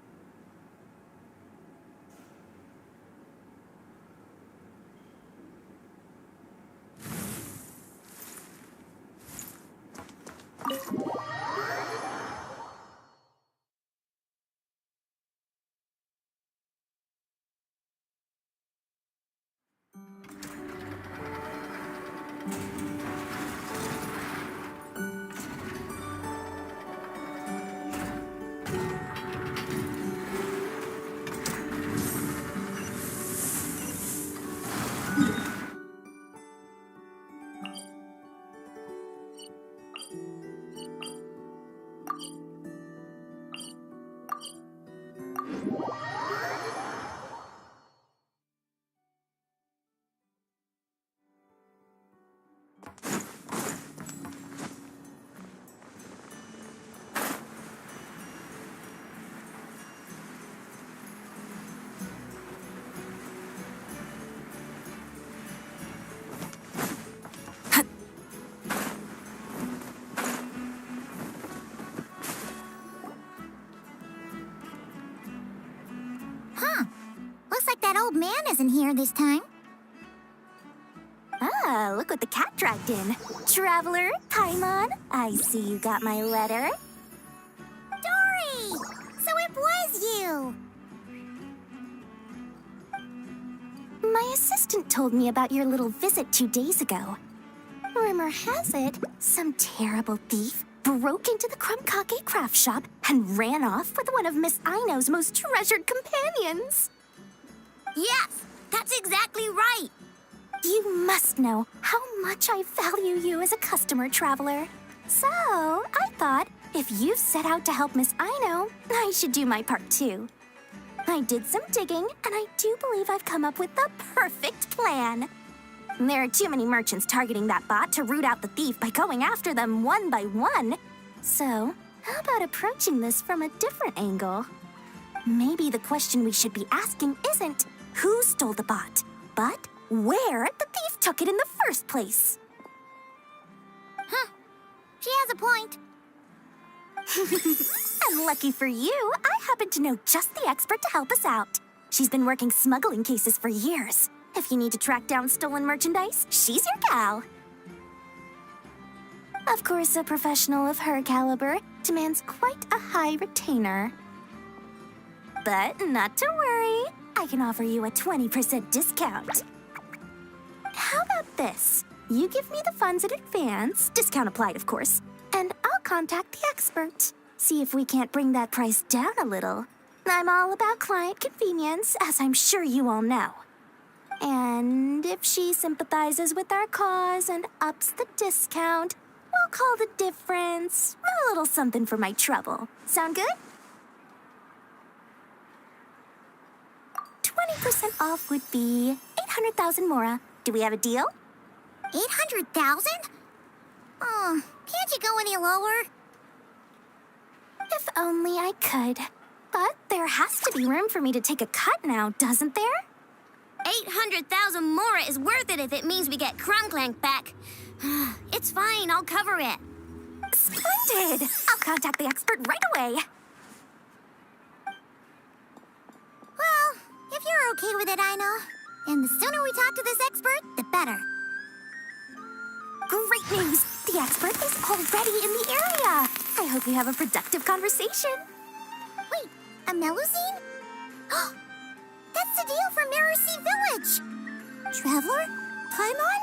A: Looks like that old man isn't here this time.
E: Ah, look what the cat dragged in. Traveler, Paimon, I see you got my letter.
A: Dory! So it was you!
E: My assistant told me about your little visit 2 days ago. Rumor has it, some terrible thief broke into the Crumbcake craft shop and ran off with one of Miss Aino's most treasured companions.
I: Yes, that's exactly right.
E: You must know how much I value you as a customer, traveler. So, I thought, if you set out to help Miss Aino, I should do my part too. I did some digging, and I do believe I've come up with the perfect plan. There are too many merchants targeting that bot to root out the thief by going after them one by one. So, how about approaching this from a different angle? Maybe the question we should be asking isn't who stole the bot, but where the thief took it in the first place.
A: Huh. She has a point.
E: And lucky for you, I happen to know just the expert to help us out. She's been working smuggling cases for years. If you need to track down stolen merchandise, she's your gal. Of course, a professional of her caliber demands quite a high retainer. But not to worry, I can offer you a 20% discount. How about this? You give me the funds in advance, discount applied, of course, and I'll contact the expert. See if we can't bring that price down a little. I'm all about client convenience, as I'm sure you all know. And if she sympathizes with our cause and ups the discount, we'll call the difference a little something for my trouble. Sound good? 20% off would be 800,000 mora. Do we have a deal?
A: 800,000? Oh, can't you go any lower?
E: If only I could. But there has to be room for me to take a cut now, doesn't there?
I: 800,000 mora is worth it if it means we get Crumbclank back. It's fine, I'll cover it.
E: Splendid! I'll contact the expert right away.
A: Well, if you're okay with it, I know. And the sooner we talk to this expert, the better.
E: Great news! The expert is already in the area. I hope you have a productive conversation.
A: Wait, a Melusine? That's the deal from Mercy Village. Traveler? Paimon?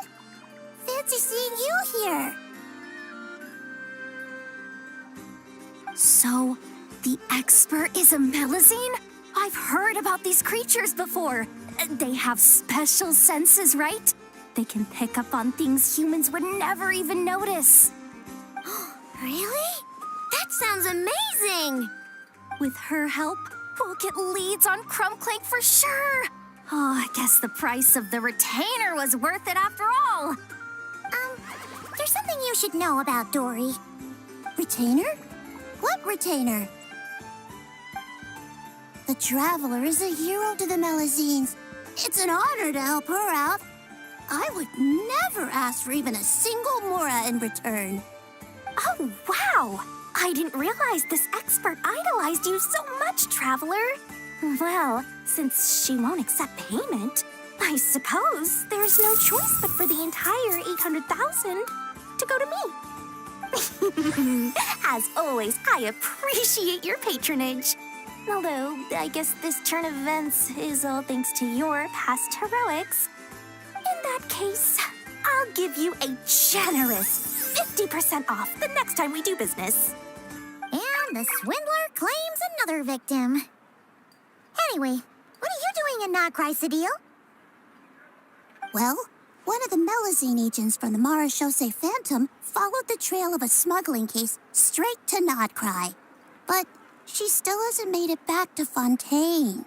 A: Fancy seeing you here.
E: So, the expert is a Melusine? I've heard about these creatures before. They have special senses, right? They can pick up on things humans would never even notice.
I: Really? That sounds amazing!
E: With her help, we'll get leads on Crumbclank for sure. Oh, I guess the price of the retainer was worth it after all.
A: There's something you should know about Dory. Retainer? What retainer? The Traveler is a hero to the Melusines. It's an honor to help her out. I would never ask for even a single mora in return.
E: Oh, wow! I didn't realize this expert idolized you so much, Traveler. Well, since she won't accept payment, I suppose there's no choice but for the entire 800,000 to go to me. As always, I appreciate your patronage. Although, I guess this turn of events is all thanks to your past heroics. In that case, I'll give you a generous 50% off the next time we do business.
A: And the swindler claims another victim. Anyway, what are you doing in Nodcry, Cedille? Well, one of the Melusine agents from the Marechaussee Phantom followed the trail of a smuggling case straight to Nodcry. But she still hasn't made it back to Fontaine.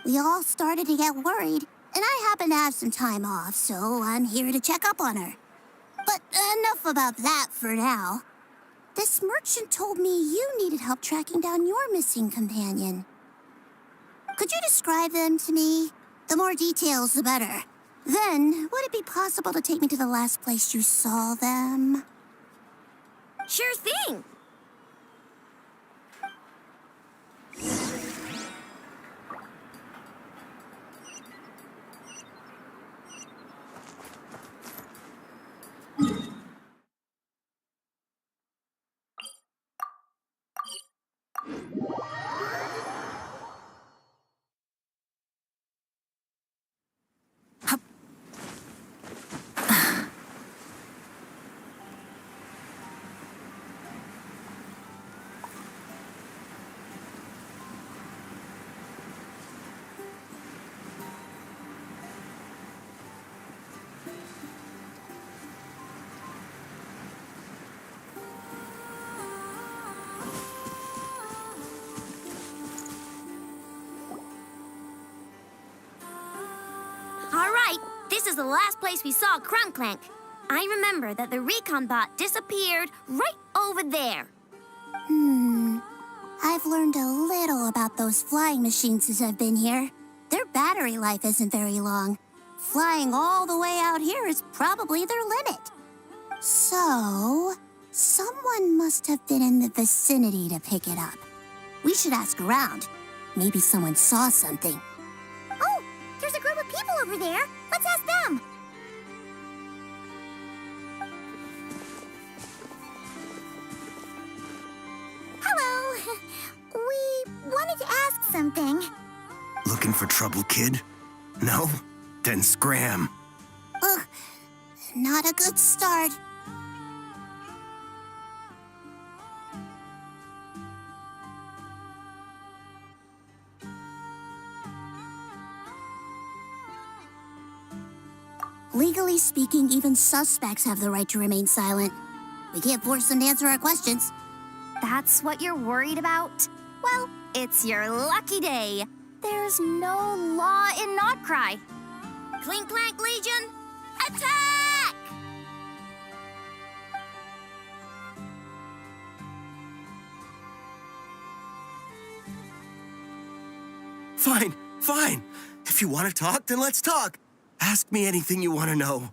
A: We all started to get worried, and I happen to have some time off, so I'm here to check up on her. But enough about that for now. This merchant told me you needed help tracking down your missing companion. Could you describe them to me? The more details, the better. Then, would it be possible to take me to the last place you saw them?
I: Sure thing! This is the last place we saw Crumbclank. I remember that the recon bot disappeared right over there.
A: I've learned a little about those flying machines since I've been here. Their battery life isn't very long. Flying all the way out here is probably their limit. So, someone must have been in the vicinity to pick it up. We should ask around. Maybe someone saw something. Oh, there's a group of people over there. Let's ask them. Hello. We wanted to ask something.
G: Looking for trouble, kid? No? Then scram.
A: Ugh, not a good start. Legally speaking, even suspects have the right to remain silent. We can't force them to answer our questions.
E: That's what you're worried about? Well, it's your lucky day. There's no law in Notcry.
I: Clink Clank Legion, attack!
P: Fine, fine. If you want to talk, then let's talk. Ask me anything you want to know.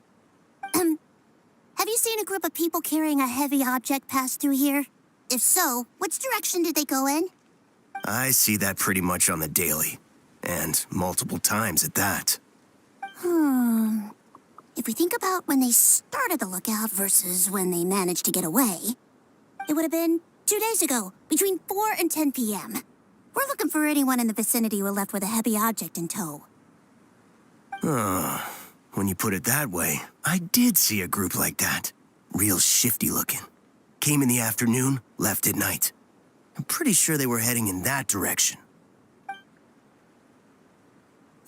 A: Have you seen a group of people carrying a heavy object pass through here? If so, which direction did they go in?
P: I see that pretty much on the daily. And multiple times at that.
A: If we think about when they started the lookout versus when they managed to get away, it would have been 2 days ago, between 4 and 10 p.m. We're looking for anyone in the vicinity who left with a heavy object in tow.
P: When you put it that way, I did see a group like that. Real shifty looking. Came in the afternoon, left at night. I'm pretty sure they were heading in that direction.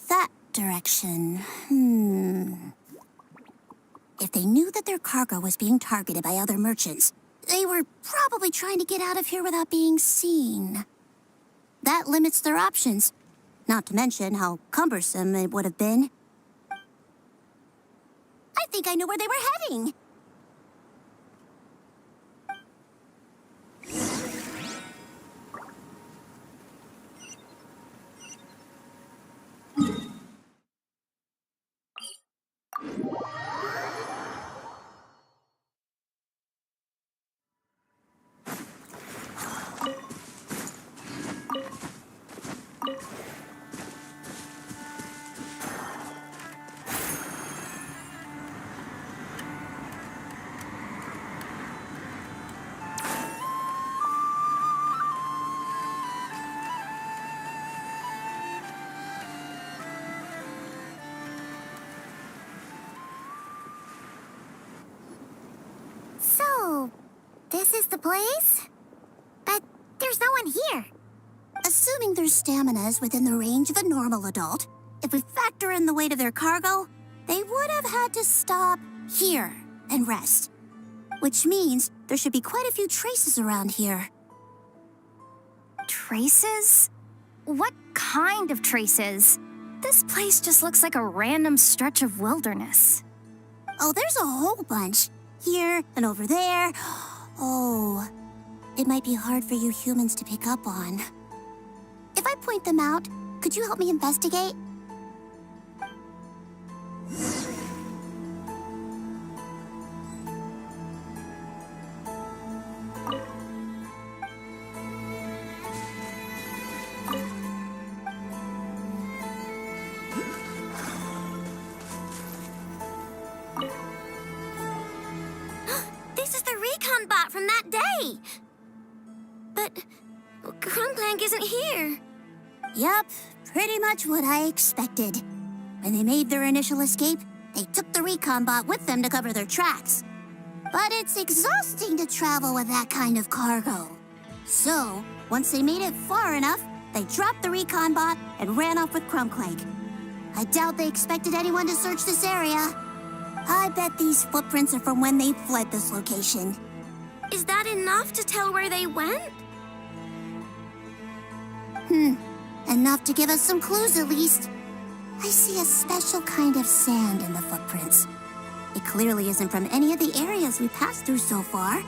A: That direction, If they knew that their cargo was being targeted by other merchants, they were probably trying to get out of here without being seen. That limits their options, not to mention how cumbersome it would have been. I think I know where they were heading. So, this is the place? But there's no one here. Assuming their stamina is within the range of a normal adult, if we factor in the weight of their cargo, they would have had to stop here and rest. Which means there should be quite a few traces around here.
E: Traces? What kind of traces? This place just looks like a random stretch of wilderness.
A: Oh, there's a whole bunch. Here and over there. Oh, it might be hard for you humans to pick up on. If I point them out, could you help me investigate?
I: This is the recon bot from that day. But Crunklank isn't here.
A: Yup, pretty much what I expected. When they made their initial escape, they took the recon bot with them to cover their tracks. But it's exhausting to travel with that kind of cargo. So, once they made it far enough, they dropped the recon bot and ran off with Crunklank. I doubt they expected anyone to search this area. I bet these footprints are from when they fled this location.
I: Is that enough to tell where they went?
A: Enough to give us some clues at least. I see a special kind of sand in the footprints. It clearly isn't from any of the areas we passed through so far.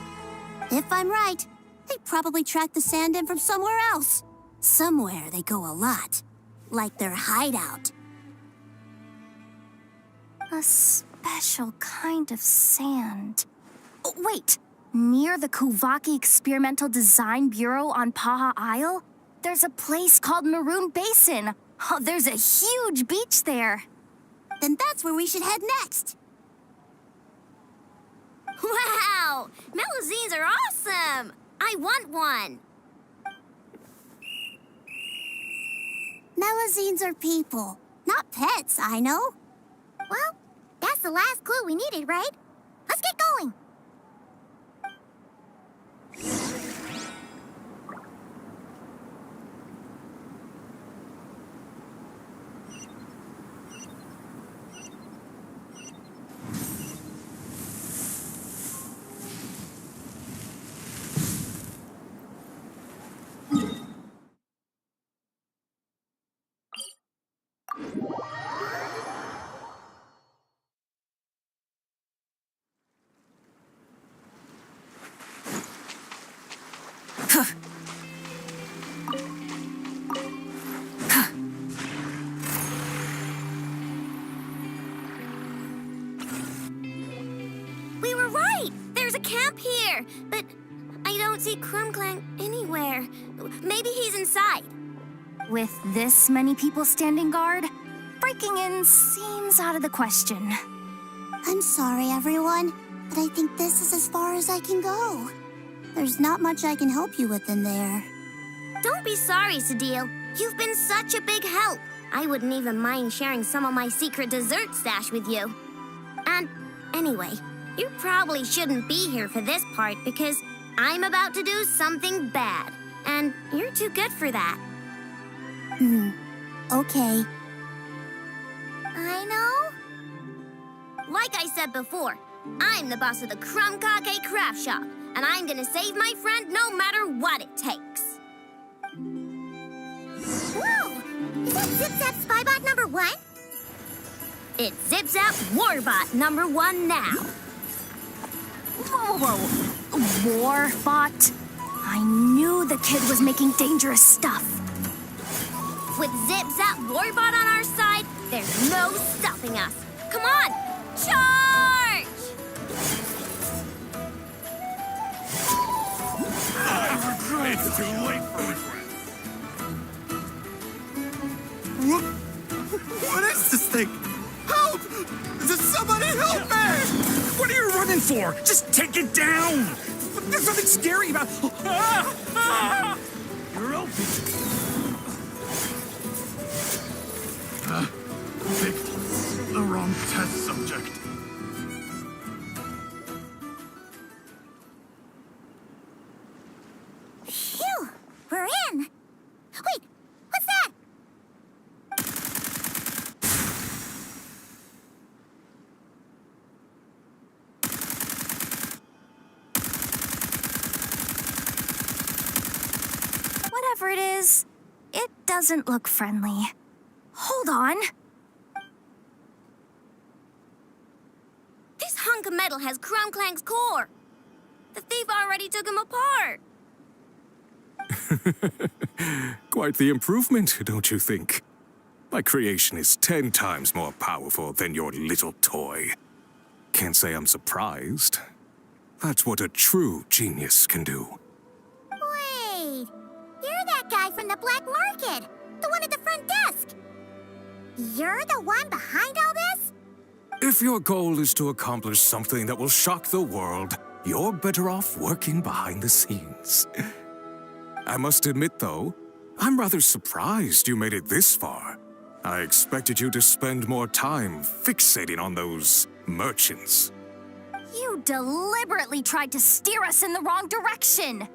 A: If I'm right, they probably tracked the sand in from somewhere else. Somewhere they go a lot. Like their hideout.
E: A special kind of sand. Oh, wait! Near the Kuvaki Experimental Design Bureau on Paha Isle, there's a place called Maroon Basin. Oh, there's a huge beach there.
A: Then that's where we should head next.
I: Wow! Melazines are awesome! I want one.
A: Melazines are people, not pets, I know. Well, that's the last clue we needed, right? Let's get going.
I: We were right! There's a camp here, but I don't see Crumclank anywhere. Maybe he's inside.
E: With this many people standing guard, breaking in seems out of the question.
A: I'm sorry, everyone, but I think this is as far as I can go. There's not much I can help you with in there.
I: Don't be sorry, Sadil. You've been such a big help. I wouldn't even mind sharing some of my secret dessert stash with you. And anyway, you probably shouldn't be here for this part because I'm about to do something bad. And you're too good for that.
A: Okay.
I: I know. Like I said before, I'm the boss of the Crumcake Craft Shop, and I'm gonna save my friend no matter what it takes.
A: Whoa! Is that Zip-Zap Spybot number 1?
I: It's Zip-Zap Warbot number 1 now.
E: Whoa! Warbot? I knew the kid was making dangerous stuff.
I: With Zip-Zap Warbot on our side, there's no stopping us. Come on, charge!
B: I regret it's too late for me.
G: What is this thing? Help! Does somebody help me?
B: What are you running for? Just take it down! There's nothing scary about... You're open. Picked the wrong test subject.
A: Phew! We're in! Wait! What's that?
E: Whatever it is, it doesn't look friendly. Hold on.
I: This hunk of metal has Crumclank's core. The thief already took him apart.
H: Quite the improvement, don't you think? My creation is 10 times more powerful than your little toy. Can't say I'm surprised. That's what a true genius can do.
A: Wait! You're that guy from the black market! The one at the front desk! You're the one behind all this?
H: If your goal is to accomplish something that will shock the world, you're better off working behind the scenes. I must admit, though, I'm rather surprised you made it this far. I expected you to spend more time fixating on those merchants.
E: You deliberately tried to steer us in the wrong direction.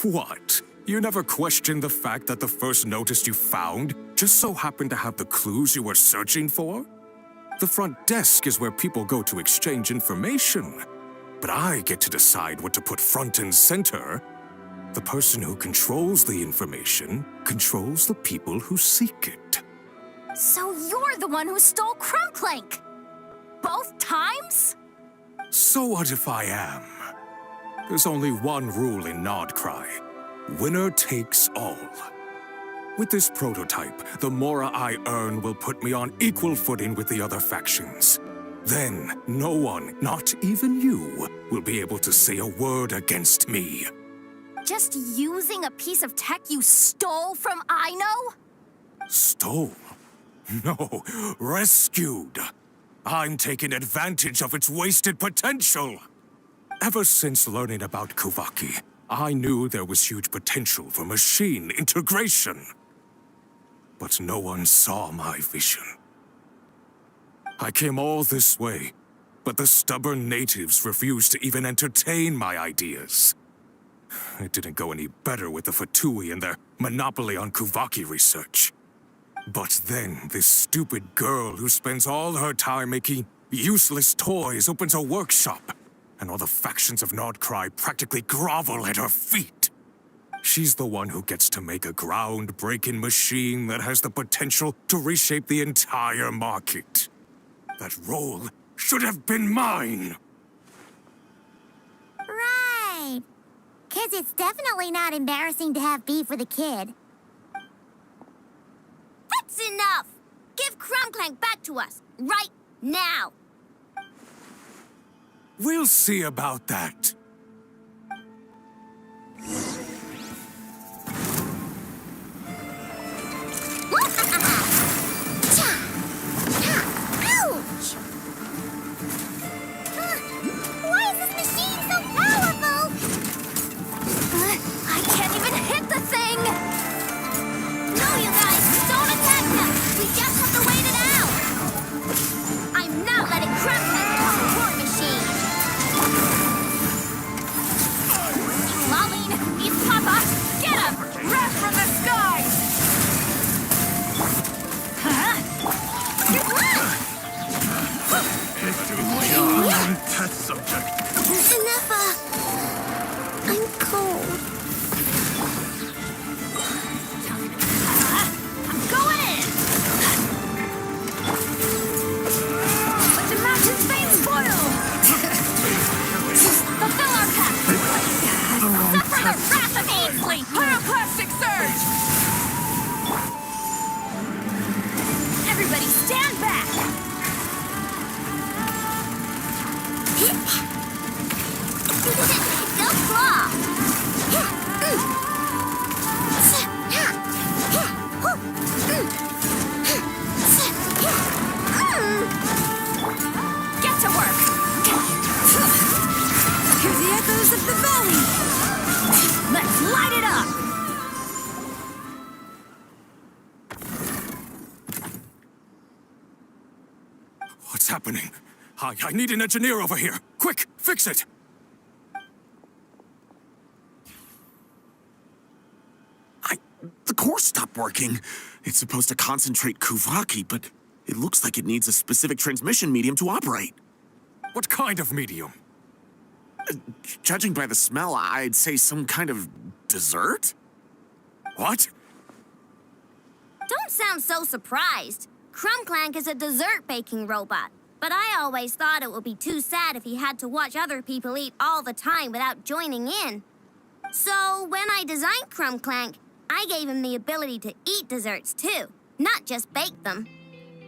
H: What? You never questioned the fact that the first notice you found just so happened to have the clues you were searching for? The front desk is where people go to exchange information. But I get to decide what to put front and center. The person who controls the information controls the people who seek it.
E: So you're the one who stole Crumclank? Both times?
H: So what if I am? There's only one rule in Nodcry. Winner takes all. With this prototype, the Mora I earn will put me on equal footing with the other factions. Then, no one, not even you, will be able to say a word against me.
E: Just using a piece of tech you stole from Ino?
H: Stole? No, rescued. I'm taking advantage of its wasted potential. Ever since learning about Kuvaki, I knew there was huge potential for machine integration. But no one saw my vision. I came all this way, but the stubborn natives refused to even entertain my ideas. It didn't go any better with the Fatui and their monopoly on Kuvaki research. But then, this stupid girl who spends all her time making useless toys opens a workshop, and all the factions of Nodcry practically grovel at her feet. She's the one who gets to make a groundbreaking machine that has the potential to reshape the entire market. That role should have been mine!
A: Right. 'Cause it's definitely not embarrassing to have beef with a kid.
I: That's enough! Give Crumbclank back to us, right now!
H: We'll see about that.
A: Ouch! Why is this machine so powerful?
E: I can't even hit the thing!
I: No, you guys, don't attack them! We just have to wait it out! I'm not letting Crumbclank become a war machine!
N: Lolline, East Papa, get him! Wrath from the skies!
B: Test subject.
A: Enough, I'm cold.
N: I'm going in! Let the mountain's veins spoil! Fulfill our pact! Suffer the wrath of Ainsley! Pyroclastic surge! Everybody stand back!
I: Go claw!
N: Get to work!
A: Hear the echoes of the valley.
N: Let's light it up!
H: What's happening? I need an engineer over here. Quick, fix it!
Q: The core stopped working. It's supposed to concentrate Kuvaki, but it looks like it needs a specific transmission medium to operate.
H: What kind of medium?
Q: Judging by the smell, I'd say some kind of dessert?
H: What?
I: Don't sound so surprised. Crumbclank is a dessert baking robot. But I always thought it would be too sad if he had to watch other people eat all the time without joining in. So when I designed Crumbclank, I gave him the ability to eat desserts too, not just bake them.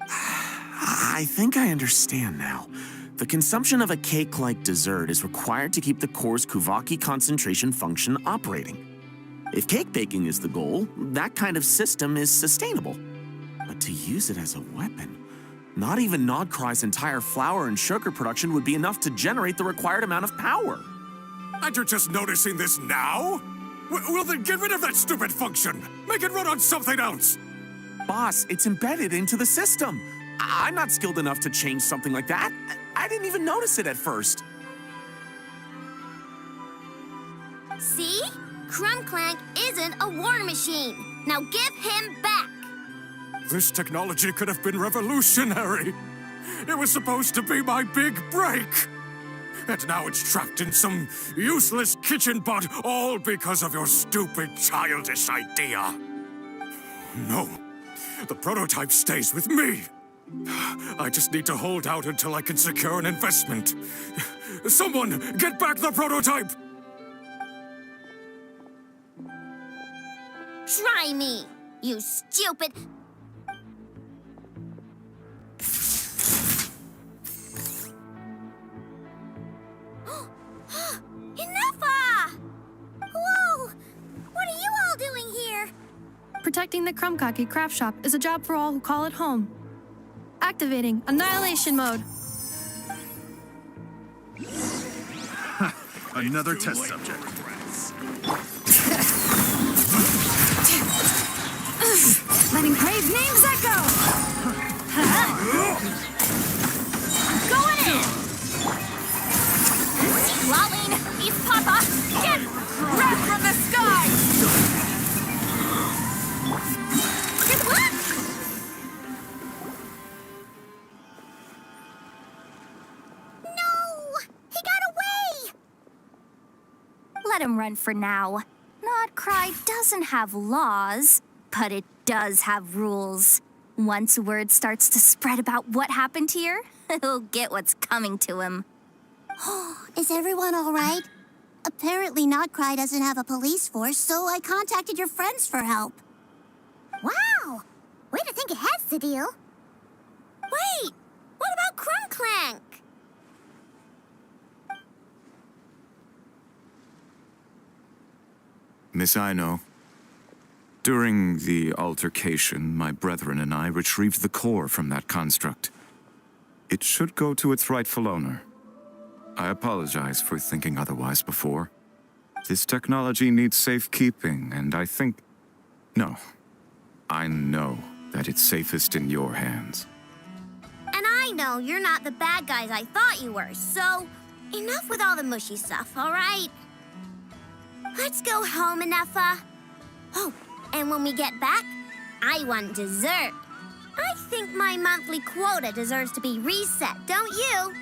Q: I think I understand now. The consumption of a cake-like dessert is required to keep the core's Kuvaki concentration function operating. If cake baking is the goal, that kind of system is sustainable. But to use it as a weapon, not even Nodcry's entire flour and sugar production would be enough to generate the required amount of power.
H: And you're just noticing this now? Well, then get rid of that stupid function! Make it run on something else!
Q: Boss, it's embedded into the system. I'm not skilled enough to change something like that. I didn't even notice it at first.
I: See? Crumbclank isn't a war machine. Now give him back.
H: This technology could have been revolutionary. It was supposed to be my big break. And now it's trapped in some useless kitchen pot, all because of your stupid, childish idea. No, the prototype stays with me. I just need to hold out until I can secure an investment. Someone, get back the prototype!
I: Try me, you stupid...
A: Enough! Whoa! What are you all doing here?
O: Protecting the Krumkaki craft shop is a job for all who call it home. Activating Annihilation Mode.
B: Another test subject.
A: Letting Crave's names echo!
N: Going in! Lolline, East Papa, get wrath from the skies!
A: Good luck! No! He got away!
E: Let him run for now. Nodcry doesn't have laws, but it does have rules. Once word starts to spread about what happened here, he'll get what's coming to him.
A: Is everyone all right? Apparently Notcry doesn't have a police force, so I contacted your friends for help. Wow! Way to think ahead, Cedille.
I: Wait! What about Crumb Clank?
K: Miss Ino, during the altercation, my brethren and I retrieved the core from that construct. It should go to its rightful owner. I apologize for thinking otherwise before. This technology needs safekeeping, and I think... No. I know that it's safest in your hands.
I: And I know you're not the bad guys I thought you were, so enough with all the mushy stuff, all right? Let's go home, Ineffa. Oh, and when we get back, I want dessert. I think my monthly quota deserves to be reset, don't you?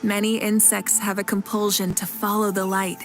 C: Many insects have a compulsion to follow the light,